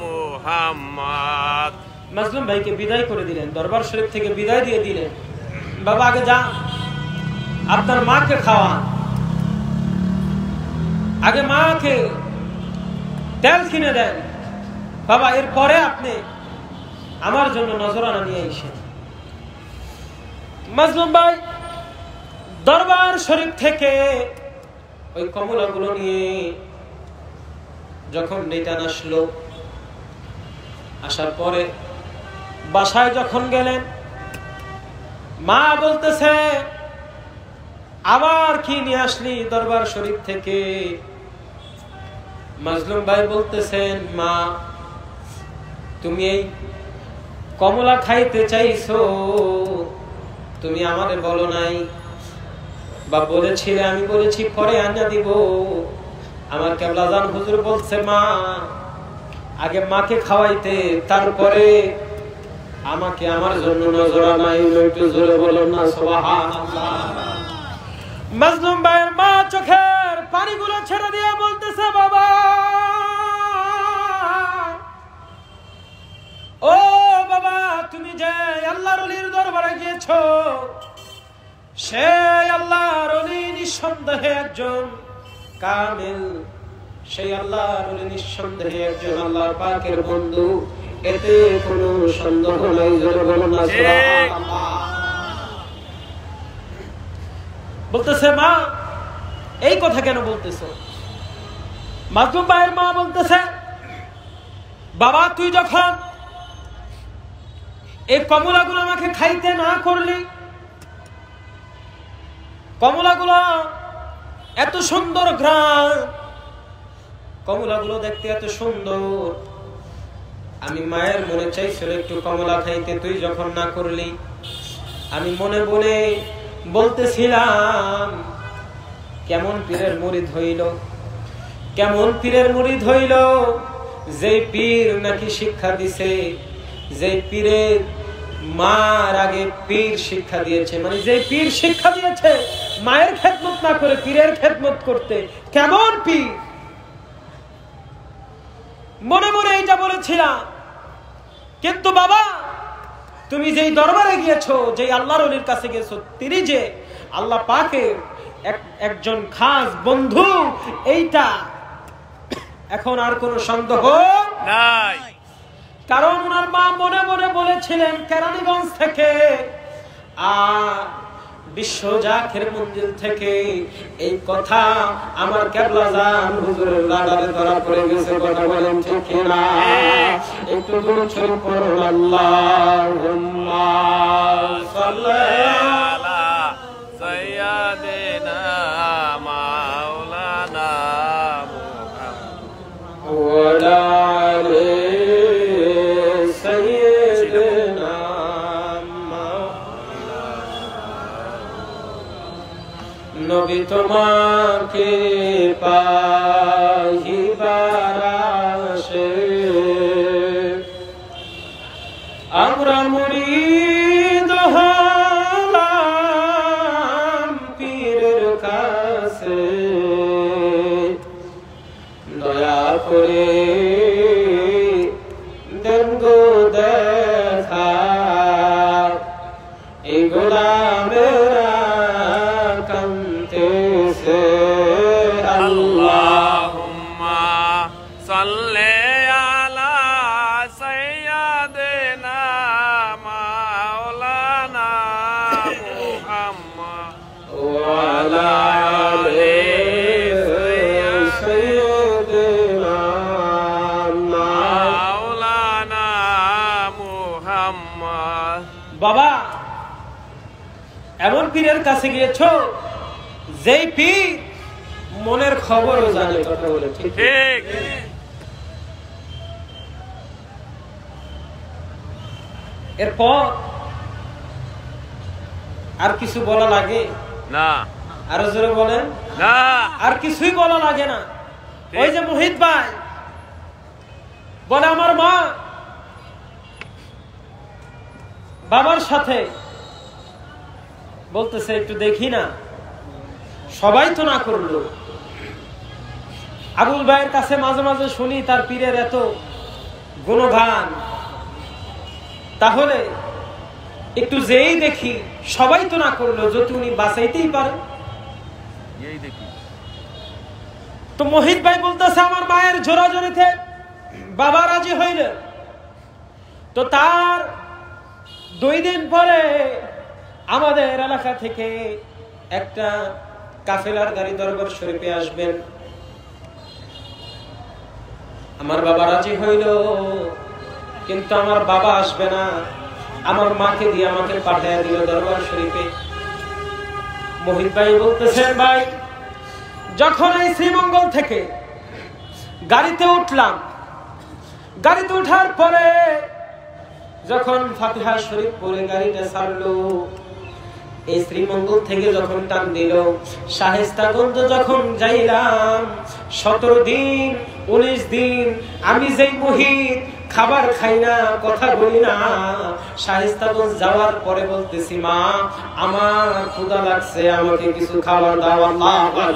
[SPEAKER 1] মুহাম্মদ। মাজলুম ভাইকে বিদায় করে দিলেন, দরবার শরীফ থেকে বিদায় দিয়ে দিলেন। বাবা আগে যা, আপনার মাকে খাওয়ান, আগে মাকে তেল কিনে দেন বাবা, এরপরে আপনি আমার জন্য নজরানা নিয়ে এসেছেন। মাজলুম ভাই দরবার শরীফ থেকে ওই কমলাগুলো নিয়ে যখন রিটার্ন আসলো, আসার পরে বাসায় যখন গেলেন, মা বলতেছে, আবার কি নিয়ে আসলি দরবার শরীফ থেকে? মাজলুম ভাই বলতেছেন, মা তুমি এই কমলা খাইতে চাইছো, তুমি আমাদের বলো নাই বা বলেছিলে? আমি বলেছি পরে আনা দিব। আমার কেবলাজান হুজুর বলছে, মা আগে মাকে খাওয়াইতে, তারপরে আমাকে আমার জন্য নজর আনাইল। একটু জোরে বলো না সুবহানাল্লাহ। মাজলুম ভাইয়ের মা চোখের পানিগুলো ছেড়ে দিয়ে বলতেছে, বাবা ও বাবা, তুমি যে আল্লাহর ওলির দরবারে গিয়েছো, সে আল্লাহর ওলি নিঃসন্দেহে একজন কামিল, সেই আল্লাহর ওলি নিঃসন্দেহে একজন আল্লাহর পাকের বন্ধু, এতে কোনো সন্দেহ নাই। জোরে বলো না সুবহানাল্লাহ। বলতেছে, মা এই কথা কেন বলতেছো? মাজলুম ভাইয়ের মা বলতেছে, বাবা তুই যখন এই কমলাগুলো আমাকে খাইতে না করলি, কমলাগুলো এত সুন্দর ঘ্রাণ, কমলাগুলো দেখতে এত সুন্দর, আমি মায়ের মনে চাইছিল একটু কমলা খাইতে, তুই যখন না করলি, আমি মনে মনে বলতেছিলাম কেমন পীরের মুরিদ হইল, কেমন পীরের মুরিদ হইল, যে পীর নাকি শিক্ষা দিছে, যে পীরের মার আগে পীর শিক্ষা দিয়েছে, মানে যে পীর শিক্ষা দিয়েছে মায়ের খেদমত না করে পীরের খেদমত করতে, কেমন পীর। মনে মনে এটা বলেছিলাম। কিন্তু বাবা তুমি যেই দরবারে গিয়েছো, যেই আল্লাহর ওলির কাছে গেছো, তিনি যে আল্লাহ পাকের একজন খাস বন্ধু, এইটা এখন আর কোনো সন্দেহ নাই। কারণ ওনার মা মনে মনে বলেছিলেন কেরানীগঞ্জ থেকে আর বিশ্ব জাকের মঞ্জিল থেকে এই কথা আমার কেবলাজান হুজুরের রাডারে ধরা পড়ে গেছে। কথা বলেন ঠিক না? একটু জোরে ছড়ি পড়ুন, আল্লাহুম্মা সাল্লি আলা সাইয়্যিদিনা মাওলানা মুহাম্মদ ওয়া আলা আলি সাইয়্যিদিনা নবী তোমাকে পাহিবার আসে, আমরা মুরিদ হলাম পীরের কাছে, দয়া করে দেন গো দেখা এই গোলামেরা কান্তেছে। আল্লাহুম্মা সাল্লি আলা সাইয়্যিদিনা মাওলানা মুহাম্মদ ওয়া আলা আলি সাইয়্যিদিনা মাওলানা মুহাম্মদ। বাবা এমন পীরের কাছে গিয়েছো যেই পীর মনের খবরও জানে। কথা বলে ঠিক? এরপর আর কিছু বলা লাগে না? আরো জোরে বলেন না। আর কিছুই বলা লাগে না। ওই যে মুহিত ভাই বলে, আমার মা বাবার সাথে বলতেছে একটু দেখি না, সবাই তো না করলো। আবুল ভাইয়ের কাছে মাঝে মাঝে শুনি তার পীরের এত গুণগান, তাহলে একটু যেই দেখি, সবাই তো না করলো, যদি উনি বাঁচাইতেই পারেন। তো মোহিত ভাই বলতেছে, আমার মায়ের জোরাজোরিতে বাবা রাজি হইলেন। তো তার 2 দিন পরে আমাদের এলাকা থেকে একটা কাফেলার গাড়ি দরবার শরীফে আসবেন। আমার বাবা রাজি হইল, কিন্তু আমার বাবা আসবে না, আমার মাকে দিয়ে আমাকে পাঠিয়ে দিল দরবার শরীফে। মোহিত ভাই বলতেছেন, ভাই যখন এই শ্রীমঙ্গল থেকে গাড়িতে উঠলাম, গাড়িতে উঠার পরে যখন ফাতিহা শরীফ পড়ে গাড়িটা ছাড়লো, এই শ্রীমঙ্গল থেকে যখন টান দিল, শায়েস্তাগঞ্জ যখন যাইলাম, 17 দিন 19 দিন আমি যেই মুহিত খাবার খাই না, কথা বলি না, শায়েস্তাগঞ্জ যাওয়ার পরে বলতেছি, মা আমার ক্ষুধা লাগছে, আমাকে কিছু খাবার দাও। আল্লাহু আকবার।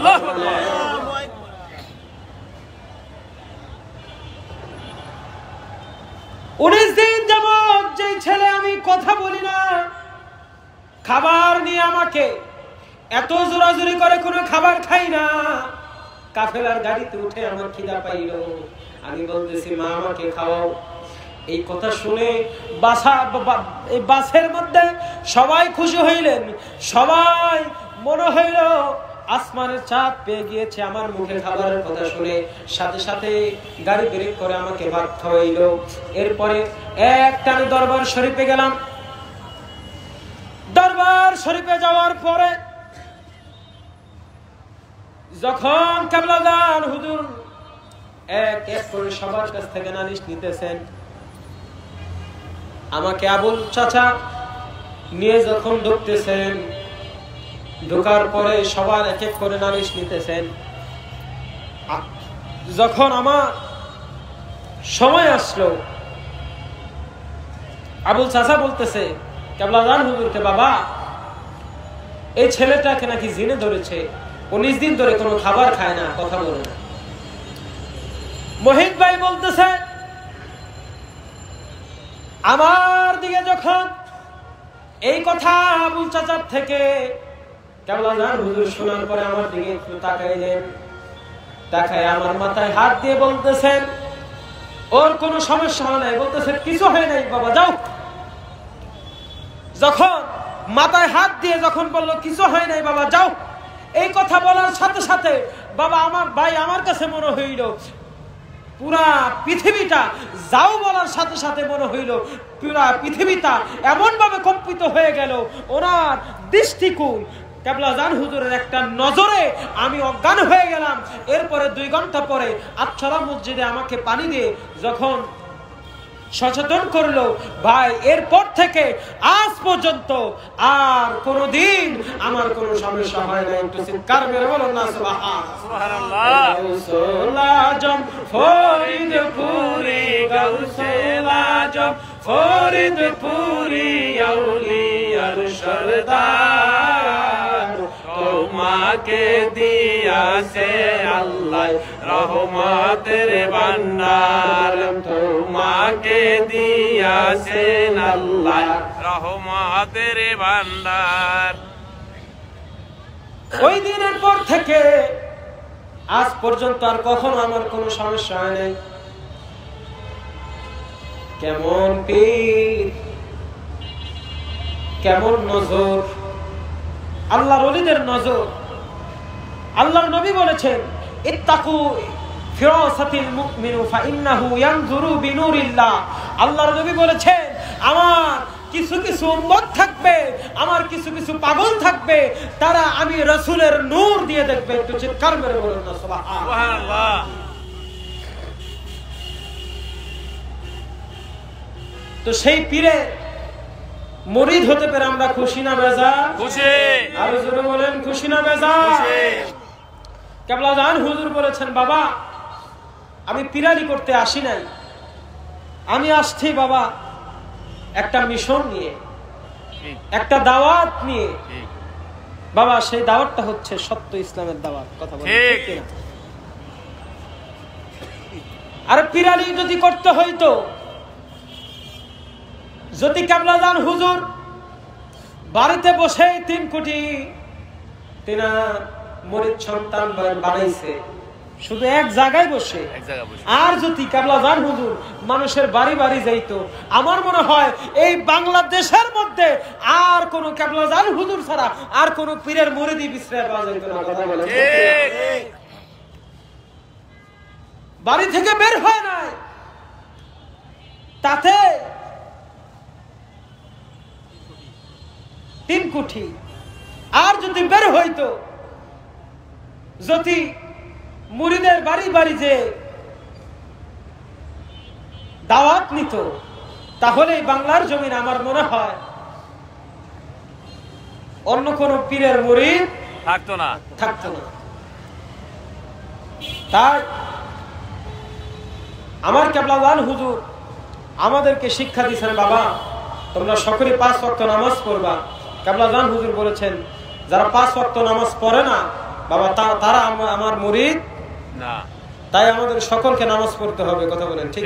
[SPEAKER 1] 19 দিন যাবত যেই ছেলে আমি কথা বলি না, খাবার নিয়ে আমাকে এত জোরাজুরি করে কোনো খাবার খাই না, কাফেলার গাড়িতে উঠে আমার খিদা পাইল, আমি বলতেছি মা আমাকে খাওয়াও। এই কথা শুনে বাসের মধ্যে সবাই খুশি হইলেন, সবাই মনে হইল আসমানের চাঁদ পেয়ে গিয়েছে আমার মুখে খাবারের কথা শুনে। সাথে সাথে গাড়ি ব্রেক করে আমাকে ভাত খাওয়াইল। এরপরে এক টানে দরবার শরীফে গেলাম। দরবার শরীফে যাওয়ার পরে যখন কেবলাদান হুজুর এক এক করে সবার কাছ থেকে নালিশ নিতেছেন, আমাকে আবুল চাচা নিয়ে যখন ঢুকতেছেন, ঢোকার পরে সবার এক এক করে নালিশ নিতেছেন। যখন আমার সময় আসলো, আবুল চাচা বলতেছে কেবলাদান হুজুরকে, বাবা এই ছেলেটাকে নাকি জিনে ধরেছে, 19 দিন ধরে কোনো খাবার খায় না, কথা বলে না। মোহিত ভাই বলতেছে, আমার দিকে যখন এই কথা আবুল চাচার থেকে কেবলাদান হুজুর শোনার পরে আমার দিকে একটু তাকাইলেন, তাকায় আমার মাথায় হাত দিয়ে বলতেছেন, ওর কোনো সমস্যা হয় নাই, বলতেছেন কিছু হয় নাই বাবা যাও। যখন মাথায় হাত দিয়ে যখন বলল কিছু হয় নাই বাবা যাও, এই কথা বলার সাথে সাথে বাবা আমার ভাই আমার কাছে মনে হইল পুরা পৃথিবীটা, যাও বলার সাথে সাথে মনে হইল পুরা পৃথিবীটা এমন ভাবে কম্পিত হয়ে গেল, ওনার দৃষ্টিকোণ কেবলাদান হুজুরের একটা নজরে আমি অজ্ঞান হয়ে গেলাম। এরপরে 2 ঘন্টা পরে আচ্ছারা মসজিদে আমাকে পানি দিয়ে যখন সচেতন করলো, ভাই এরপর থেকে আজ পর্যন্ত আর কোনদিন আমার কোনো সমস্যা হয় না। একটু চিৎকার মেরে বলুন না সুবহানাল্লাহ। গাউসুল আজম ফরিদপুরি, গাউসুল আজম ফরিদপুরি, আউলিয়ার সরদার, তোমাকে দিয়াছে আল্লাহ রহমতের ভান্ডার, তোমাকে দিয়াছেন আল্লাহ রহমতের ভান্ডার। ওই দিনের পর থেকে আজ পর্যন্ত আর কখনো আমার কোনো সমস্যা হয় নাই। কেমন পীর, কেমন নজর, আল্লাহর ওলিদের নজর। আল্লাহর নবী বলেছেন, ইত্তাকু ফিরাসাতিল মুমিনু ফাইন্নাহু ইয়ানজুরু বিনুরিল্লাহ। আল্লাহর নবী বলেছেন, আমার কিছু কিছু উম্মত থাকবে, আমার কিছু কিছু পাগল থাকবে, তারা আমি রাসূলের নূর দিয়ে দেখবে। একটু চিৎকার মেরে বলুন না সুবহানাল্লাহ। তো সেই পীরে মুরিদ হতে পেরে আমরা খুশি না বেজার? খুশি। আরো জোরে বলেন খুশি না বেজার? খুশি। কেবলাদান হুজুর বলেছেন, বাবা আমি পীরানি করতে আসি নাই, আমি আসছি বাবা একটা মিশন নিয়ে, একটা দাওয়াত নিয়ে। বাবা সেই দাওয়াতটা হচ্ছে সত্য ইসলামের দাওয়াত। কথা বলেন ঠিক কিনা? আর পীরানি যদি করতে হইতো, যদি কেবলাদান হুজুর বাড়িতে বসে 3 কোটি তিনা মুরিদ সন্তান বানাইছে, শুধু এক জায়গায় বসে, আর যদি কেবলাদান হুজুর মানুষের বাড়ি বাড়ি যাইতো, আমার মনে হয় এই বাংলাদেশের মধ্যে আর কোন কেবলাদান হুজুর ছাড়া আর কোন পীরের মুরিদি বিশ্রায় পাওয়া যাইতো না। কথা বলেন ঠিক। বাড়ি থেকে বের হয় নাই, তাতে 3 কোটি। আর যদি বের হইতো, যদি মুরিদের বাড়ি বাড়ি যে দাওয়াত নিত, তাহলে বাংলার জমিন আমার মনে হয় অন্য কোন পীরের মুরিদ থাকতো না। তাই আমার কেবলাওয়ান হুজুর আমাদেরকে শিক্ষা দিয়েছেন, বাবা তোমরা সকলে 5 ওয়াক্ত নামাজ পড়বা। কেবলাওয়ান হুজুর বলেছেন, যারা 5 ওয়াক্ত নামাজ পড়ে না বাবা, তারা আমার মুরিদ না। তাই আমাদের সকলকে নামাজ পড়তে হবে। কথা বলেন ঠিক?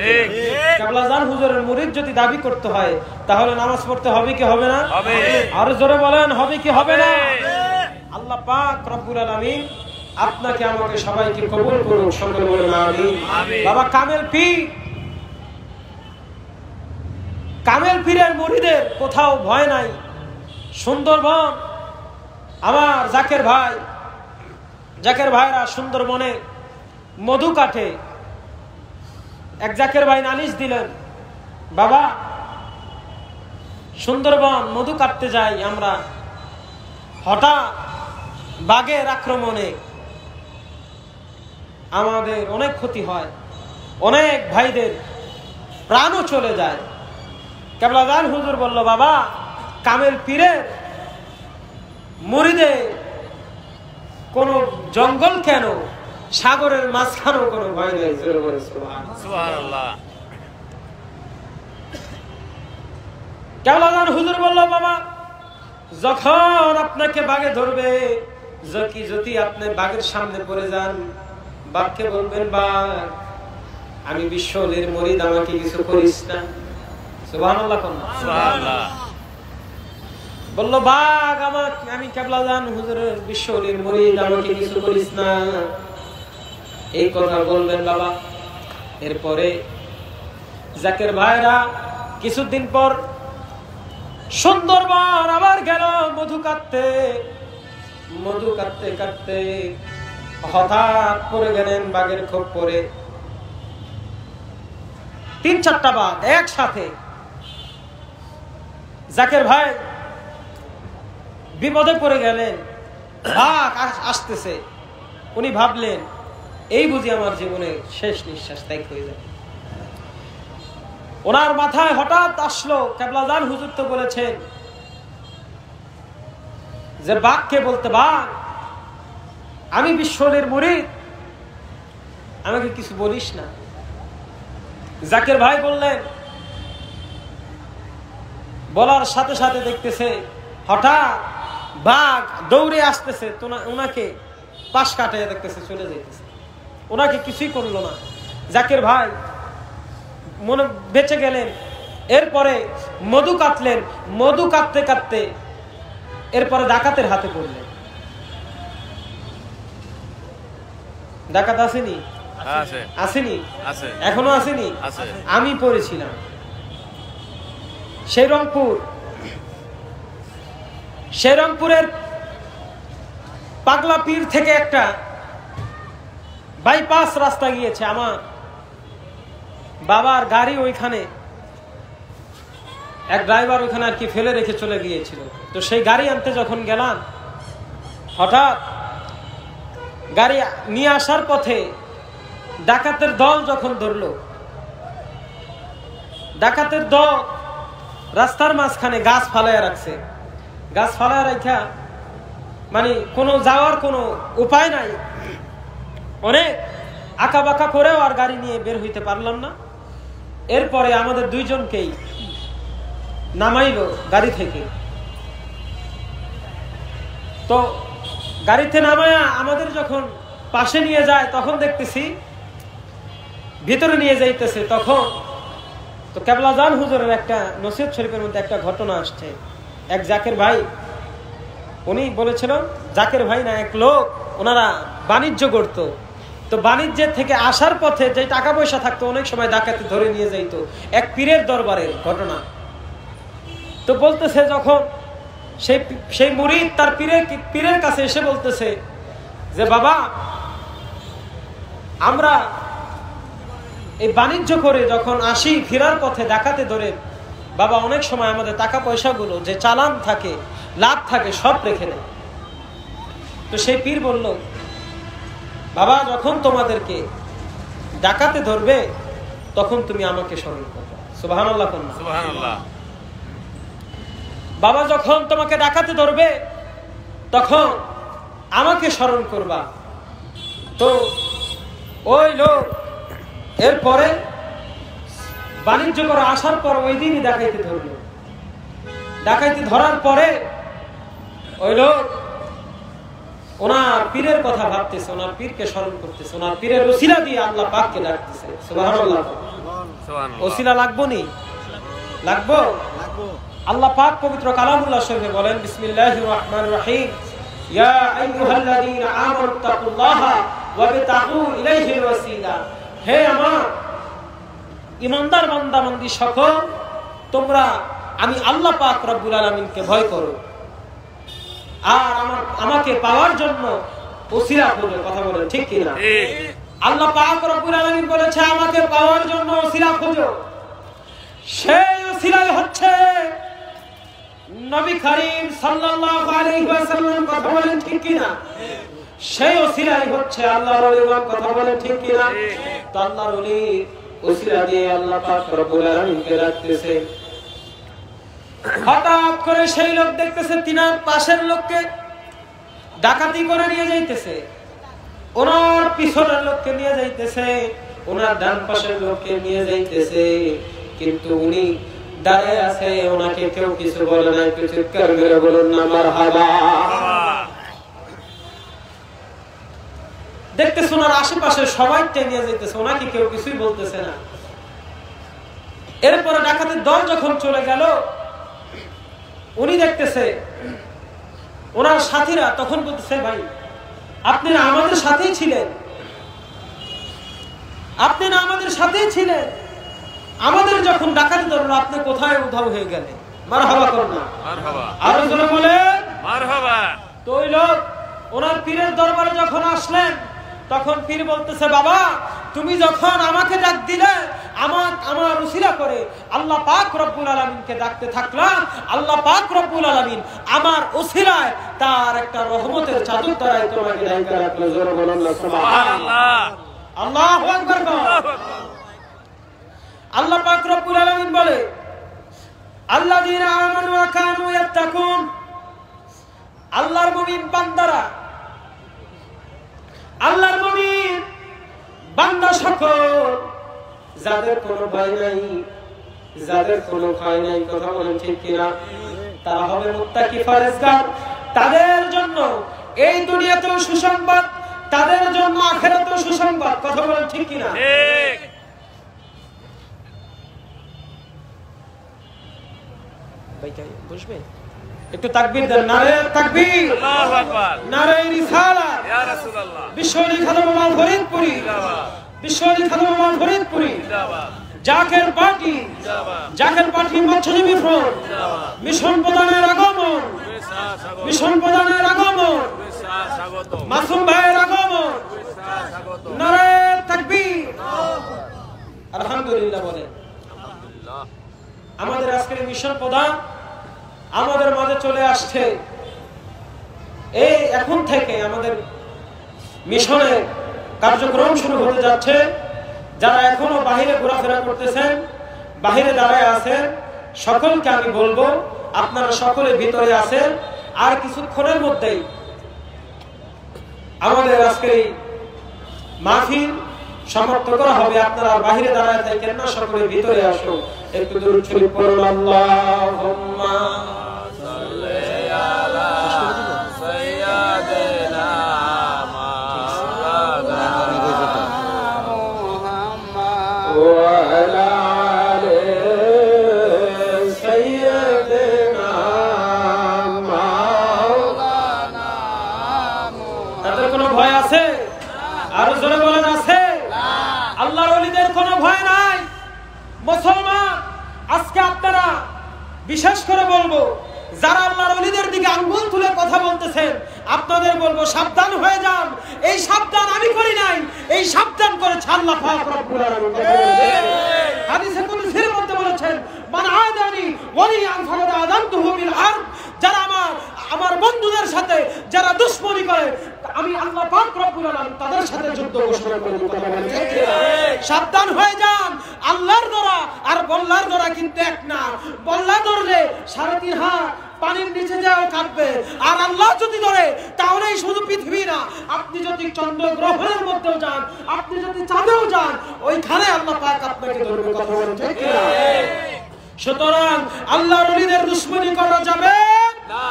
[SPEAKER 1] কেবলাওয়ান হুজুরের মুরিদ যদি দাবি করতে হয়, তাহলে নামাজ পড়তে হবে কি হবে না? আর জোরে বলেন, হবে কি হবে না? আল্লাহ পাক রব্বুল আলামিন আপনাকে আমাকে সবাইকে কবুল করুন, সকলে বলেন আমিন। বাবা কামেল পীরের মুরিদের কোথাও ভয় নাই। সুন্দরবন, আমার জাকের ভাইরা সুন্দরবনে মধু কাটে। এক জাকের ভাই নালিশ দিলেন, বাবা সুন্দরবন মধু কাটতে যাই আমরা, হঠাৎ বাঘের আক্রমণে আমাদের অনেক ক্ষতি হয়, অনেক ভাইদের প্রাণও চলে যায়। কেবলাওয়ান হুজুর বলল, বাবা কামেল পীরের মুরিদে কোন জঙ্গল কেন, সাগরের মাঝখানেও কোনো ভয় নেই। সুবহানাল্লাহ। কেবলাওয়ান হুজুর বলল, বাবা যখন আপনাকে বাঘে ধরবে, যদি আপনি বাঘের সামনে পড়ে যান, বাঘকে বলবেন, বাঘ আমি বিশ্বলের মুরিদ, আমাকে কিছু করিস না। সুবহানাল্লাহ। সুবহানাল্লাহ। বলল, বাঘ আমি কেবলাওয়ান হুজুরের বিশ্বলের মুরিদ, আমাকে কিছু করিস না। এই কথা বলবেন বাবা। এরপরে জাকের ভাইরা কিছুদিন পর সুন্দরবন আবার গেল মধু কাটতে হঠাৎ পড়ে গেলেন বাঘের খোপ পরে। 3-4টা বাঘ একসাথে। জাকের ভাই বিপদে পড়ে গেলেন, বাঘ আসতেছে। উনি ভাবলেন, এই বুঝি আমার জীবনের শেষ নিঃশ্বাস ত্যাগ হয়ে যাবে। ওনার মাথায় হঠাৎ আসলো, কেবলাওয়ান হুজুর তো বলেছেন যে বাঘকে বলতে, বাঘ আমি বিশ্বলের মুরিদ, আমাকে কিছু বলিস না। জাকের ভাই বললেন, বলার সাথে সাথে দেখতেছে হঠাৎ বাঘ দৌড়ে আসতেছে, তো ওনাকে পাশ কাটাইয়া দেখতেছে চলে যাইতেছে। ওনাকে কিছুই করলো না। জাকের ভাই মনে বেঁচে গেলেন। এরপরে মধু কাটলেন, মধু কাটতে কাটতে এরপরে ডাকাতের হাতে পড়লেন। ডাকাত আসেনি? আসেনি? এখনো আসেনি? আমি পড়েছিলাম রংপুরের পাগলা পীর থেকে একটা বাইপাস রাস্তা গিয়েছে। আমার বাবার গাড়ি ওইখানে, এক ড্রাইভার ওইখানে আর কি ফেলে রেখে চলে গিয়েছিল। তো সেই গাড়ি আনতে যখন গেলাম, হঠাৎ গাড়ি নিয়ে আসার পথে ডাকাতের দল যখন ধরলো, ডাকাতের দল রাস্তার মাঝখানে গাছ ফালাইয়া রাখছে। গাছ ফালাইয়া রাখা মানে কোনো যাওয়ার কোনো উপায় নাই। অনেক আঁকা বাঁকা করেও আর গাড়ি নিয়ে বের হইতে পারলাম না। এরপরে আমাদের 2 জনকেই নামাইলো গাড়ি থেকে। তো গাড়িতে নামায়া আমাদের যখন পাশে নিয়ে যায়, তখন দেখতেছি ভিতরে নিয়ে যাইতেছে। তখন তো কেবলাওয়ান হুজুরের একটা নসিহত শরীফের মধ্যে একটা ঘটনা আসছে। এক জাকের ভাই, উনি বলেছিল, জাকের ভাই না এক লোক, ওনারা বাণিজ্য করতো। তো বাণিজ্যের থেকে আসার পথে যে টাকা পয়সা থাকতো অনেক সময় ডাকাতে ধরে নিয়ে যাইতো। এক পীরের দরবারের ঘটনা। তো বলতেছে, যখন সেই মুরিদ তার পীরের কাছে এসে বলতেছে যে, বাবা আমরা এই বাণিজ্য করে যখন আসি, ফেরার পথে ডাকাতে ধরে বাবা অনেক সময় আমাদের টাকা পয়সাগুলো যে চালান থাকে, লাভ থাকে, সব রেখে দেয়। তো সেই পীর বলল, বাবা যখন তোমাদেরকে ডাকাতে ধরবে তখন তুমি আমাকে স্মরণ করবে। সুবহানাল্লাহ। সুবহানাল্লাহ। বাবা যখন তোমাকে ডাকাতে ধরবে তখন আমাকে স্মরণ করবা। তো ওই লোক এরপরে বাণিজ্য করে আসার পর ওই দিনই ডাকাইতে ধরলো। ডাকাইতে ধরার পরে ওই লোক ওনার পীরের কথা ভাবতেছে, ওনার পীরকে স্মরণ করতেছে, ওনার পীরের ওসিলা দিয়ে আল্লাহ পাককে ডাকতেছে। সুবহানাল্লাহ। ওসিলা লাগবো নি? লাগবো। আল্লাহ পাক পবিত্র কালামুল্লাহ শরীফে বলেন, বিসমিল্লাহির রহমানির রহিম, ইয়া আইয়ুহাল্লাযীনা আমানুত্তাকুল্লাহা ওয়াবতাগু ইলাইহিল ওয়াসিলা। হে আমার ঈমানদার বান্দা-বান্দী সকল, তোমরা আমি আল্লাহ পাক রব্বুল আলামিনকে ভয় করো আর আমাকে পাওয়ার জন্য ওসিলা খোঁজো। কথা বলেন ঠিক কি না? আল্লাহ পাক রব্বুল আলামিন বলেছে আমাকে পাওয়ার জন্য ওসিলা খোঁজো। সেই ওসিলাই হচ্ছে নবী করিম সাল্লাল্লাহু আলাইহি ওয়াসাল্লাম। কথা বলেন ঠিক কি না? সেই ওসিলাই হচ্ছে আল্লাহর ওলিগণ। কথা বলেন ঠিক কি না? তো আল্লাহর ওলি ওসিলা দিয়ে আল্লাহ পাক রব্বুল আলামিনকে রাখতেছে। হঠাৎ করে সেই লোক দেখতেছে তিনার পাশের লোককে ডাকাতি করে নিয়ে যাইতেছে, ওনার পিছনের লোককে নিয়ে যাইতেছে, ওনার ডান পাশের লোককে নিয়ে যাইতেছে, কিন্তু উনি দাঁড়ায় আছে, ওনাকে কেউ কিছু বলে না। একটু চিৎকার করে বলুন না মারহাবা। দেখতেছে ওনার আশেপাশে সবাই নিয়ে যাইতেছে, ওনাকে কেউ কিছুই বলতেছে না। এরপরে ডাকাতের দল যখন চলে গেল, উনি দেখতেছে ওনার সাথীরা তখন বলতেছে, ভাই আপনি না আমাদের সাথেই ছিলেন, আপনি না আমাদের সাথেই ছিলেন, আমাদের যখন ডাকাতি ধরলো আপনি কোথায় উধাও হয়ে গেলেন? মারহাবা করুন না। মারহাবা। আরো জোরে বলেন মারহাবা। তো ওই লোক ওনার পীরের দরবারে যখন আসলেন তখন পীর বলতেছে, বাবা তুমি যখন আমাকে ডাক দিলে, আমার উসিলা করে আল্লাহ পাক রব্বুল আলামিনকে ডাকতে থাকলাম, আল্লাহ পাক রব্বুল আলামিন আমার উসিলায় তার একটা রহমতের চাদর তলায় তোমাকে ঢাকা রাখলো। জোরে বলুন না সুবহানাল্লাহ। আল্লাহু আকবার। আল্লাহ পাক রব্বুল আলামিন বলে, আল্লাযীনা আমানু ওয়া কানু ইয়াত্তাকুন। আল্লাহর মুমিন বান্দারা, আল্লাহর মুমিন বান্দা সকল যাদের কোনো ভয় নাই, যাদের কোনো ভয় নাই, কথা বলেন ঠিক কিনা, তারা হবে মুত্তাকি পরহেজগার। তাদের জন্য এই দুনিয়াতেও সুসংবাদ, তাদের জন্য আখিরাতেও সুসংবাদ। কথা বলেন ঠিক কিনা? ঠিক। ভাই কে বসবে? একটু তাকবীর দেন। নারে তাকবীর, আল্লাহু আকবার, নারে রিসালাত, ইয়া রাসূলুল্লাহ। বিশ্বলি খাদম মাল ফরিদপুরি জিন্দাবাদ, বিশ্বলি খাদম মাল ফরিদপুরি জিন্দাবাদ। জাকের পার্টি জিন্দাবাদ, জাকের পার্টি মৎস্যজীবী ফ্রন্ট জিন্দাবাদ। মিশন প্রধানের আগমন, মিশন প্রধানের আগমন, স্বাগত। মাসুম ভাইয়ের আগমন, স্বাগত। নারে তাকবীর, আলহামদুলিল্লাহ বলেন। আলহামদুলিল্লাহ। আমাদের আজকের মিশন প্রধান আমাদের মাঝে চলে আসছে। এই এখন থেকে আমাদের মিশনের কার্যক্রম শুরু হতে যাচ্ছে। যারা এখনো বাহিরে ঘোরাফেরা করতেছেন, বাহিরে দাঁড়ায় আছেন, সকলকে আমি বলবো আপনারা সকলে ভিতরে আছেন। আর কিছুক্ষণের মধ্যেই আমাদের আজকের এই মাহফিল সমাপ্ত করা হবে। আপনারা বাহিরে দাঁড়ায় থাকেন না, সকলে ভিতরে আসুন। একটু দরুদ শরীফ পড়ুন। আল্লাহুম্মা সাল্লি আলা সাইয়্যিদিনা মাওলানা মুহাম্মদ ওয়া আলা আলি সাইয়্যিদিনা মাওলানা মুহাম্মদ। তাদের কোনো ভয় আছে? আরো জোরে বলেন আছে? আল্লাহর ওলিদের কোনো ভয় নাই। মুসলমান আজকে আপনারা বিশেষ করে বলবো, যারা আল্লাহর ওলিদের দিকে আঙ্গুল তুলে কথা বলতেছেন, আপনাদের বলবো সাবধান হয়ে যান। এই সাবধান আমি করি নাই, এই সাবধান করেছে আল্লাহ পাক রব্বুল আলামিন। হাদিসে কুদসির মধ্যে বলেছেন, মান আদানি আদানি ওয়ালিয়ান ফাকাদ আযানতুহু বিল হারব, যারা আমার বন্ধুদের সাথে যারা দুশমনি করে আমি আল্লাহ পাক রব্বুল আলামিন তাদের সাথে যুদ্ধ ঘোষণা করব। সাবধান হয়ে যান, আল্লাহর দরা আর বল্লার দরা কিন্তু এক না। বল্লা ধরলে 3.5 হাত পানির নিচে যাও কাঁপবে, আর আল্লাহ যদি ধরে তাহলে শুধু পৃথিবী না, আপনি যদি চন্দ্র গ্রহের মধ্যেও যান, আপনি যদি চাঁদেও যান, ওইখানে আল্লাহ পাক আপনাকে ধরবে। কথা বলেন ঠিক কিনা? সুতরাং আল্লাহর ওলিদের দুশমনি করা যাবে না।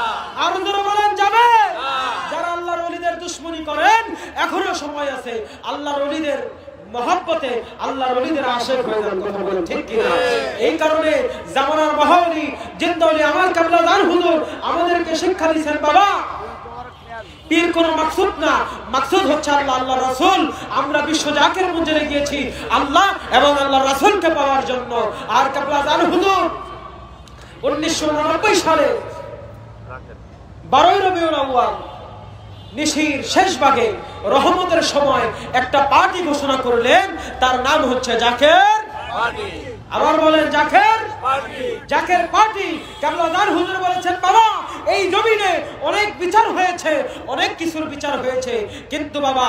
[SPEAKER 1] আর যারা বলেন যাবে না, যারা আল্লাহর ওলিদের দুশমনি করেন এখনো সময় আছে। আল্লাহর ওলিদের মহব্বতে আল্লাহর ওলিদের আশিক হয়ে যান। কথা বলেন ঠিক কিনা? এই কারণে জামানার মহাওলি জিন্দাওলি আমার কাবলা দান হুজুর আমাদেরকে শিক্ষা দিয়েছেন, বাবা পীর কোনো মাকসুদ না, মাকসুদ হচ্ছে আল্লাহ, আল্লাহ রাসূল। আমরা বিশ্ব জাকের মঞ্জিলে গিয়েছি আল্লাহ এবং আল্লাহ রাসূলকে পাওয়ার জন্য। আর কাবলা দান হুজুর 1999 সালে 12 রবিউল আউয়াল নিশির শেষ ভাগে রহমতের সময় একটা পার্টি ঘোষণা করলেন, তার নাম হচ্ছে জাকের পার্টি। আবার বলেন জাকের পার্টি। জাকের পার্টি। কাবলা দান হুজুর বলেছেন, বাবা এই জমিনে অনেক বিচার হয়েছে, অনেক কিছুর বিচার হয়েছে, কিন্তু বাবা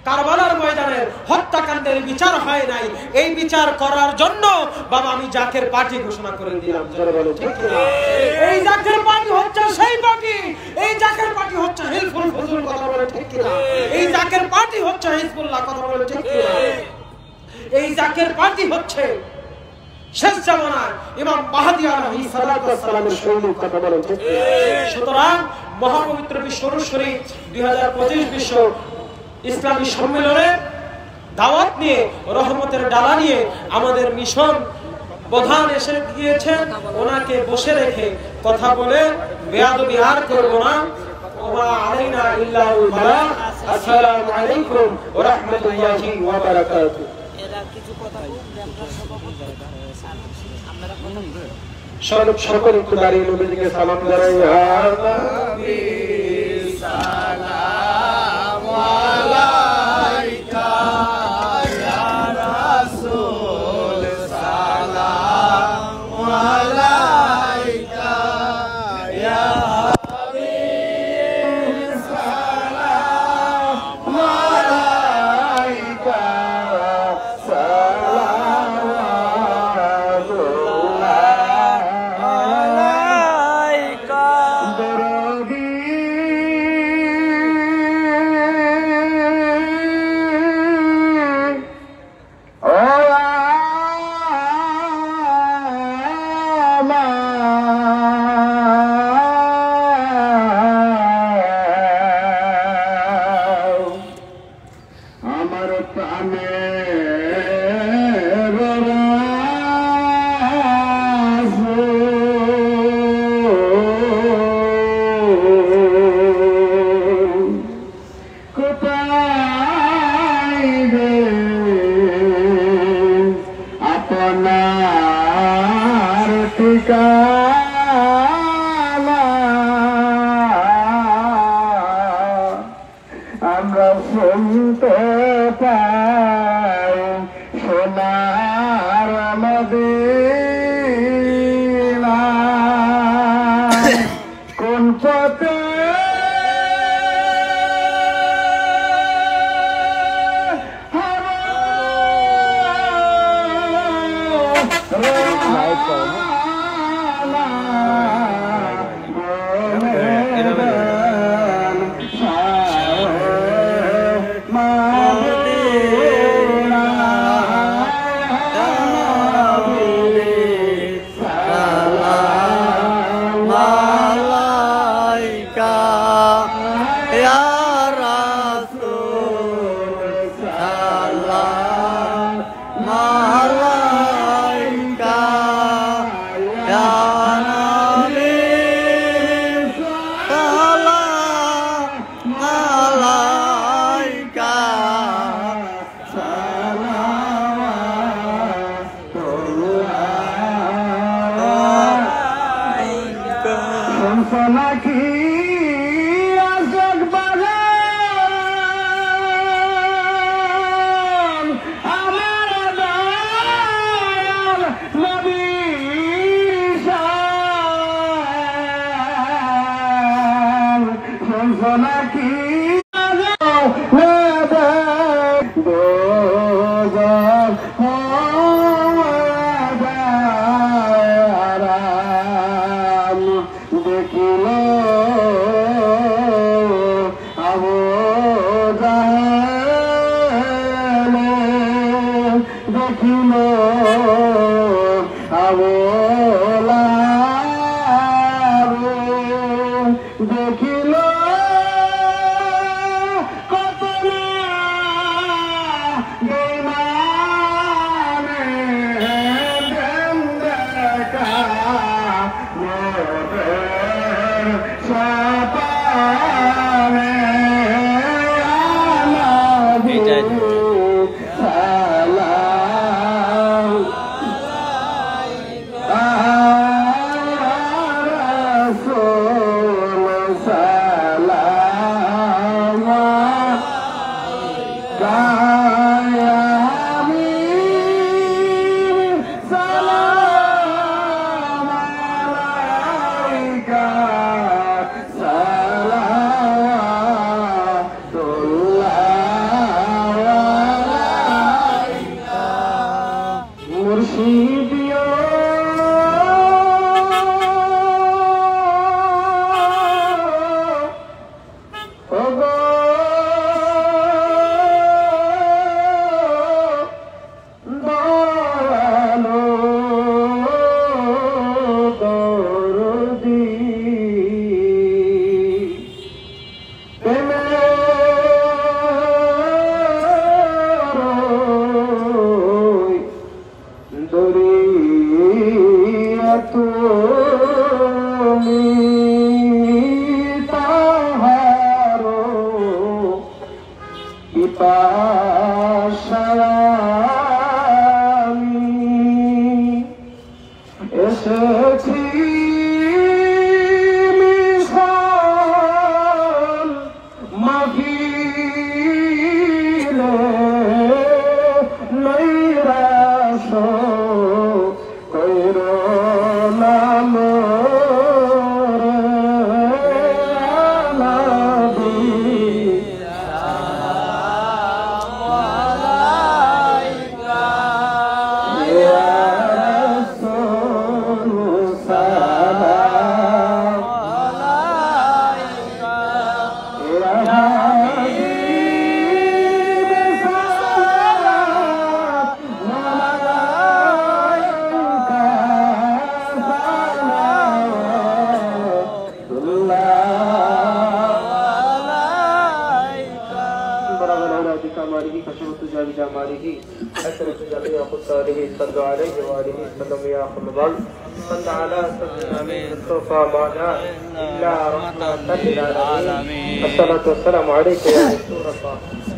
[SPEAKER 1] কারবালার ময়দানের হত্যাকাণ্ডের বিচার হয় নাই। এই বিচার করার জন্য বাবা আমি জাকের পার্টি ঘোষণা করে দিলাম। এই জাকের পার্টি হচ্ছে সেই পার্টি, এই জাকের পার্টি হচ্ছে হিলফুল ফুজুল। কথা বলে ঠিক কিনা? এই জাকের পার্টি হচ্ছে হিজবুল্লাহ। কথা বলে ঠিক কিনা? এই জাকের পার্টি হচ্ছে শেষ জামানার ইমাম মাহদী আলাইহিস সালাতু ওয়াস সালামের সৈনিক। কথা বলে ঠিক কিনা? সুতরাং মহাপবিত্র বিশ্ব শরীফ 2025 বিশ্ব ইসলামী সম্মেলনে দাওয়াত নিয়ে, রহমতের ডালা নিয়ে আমাদের মিশন প্রধান এসে গিয়েছেন। ওনাকে বসে রেখে কথা বলে বেয়াদবি আর করব না। ওয়া আলাইনা ইল্লাল বালাগ। আসসালামু আলাইকুম ওয়া রাহমাতুল্লাহি ওয়া বারাকাতুহু। এরা কিছু কথা বলতে আমরা সকলে একটু দাঁড়িয়ে নবীজিকে সালাম জানাই। নবী সালাম আলাইকা ইয়া রাসূল সালাম আলাইকা ইয়া হাবিব সালাম আলাইকা আমরা শুনতে পাই সোনার মদিনা কোন পথে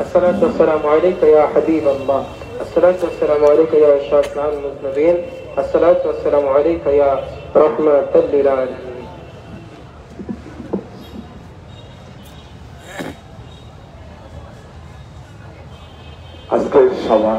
[SPEAKER 1] الصلاة والسلام عليك يا حبيب الله. الصلاة والسلام عليك يا شافع المذنبين. الصلاة والسلام عليك يا رحمة للعالمين.
[SPEAKER 2] আজকের সভা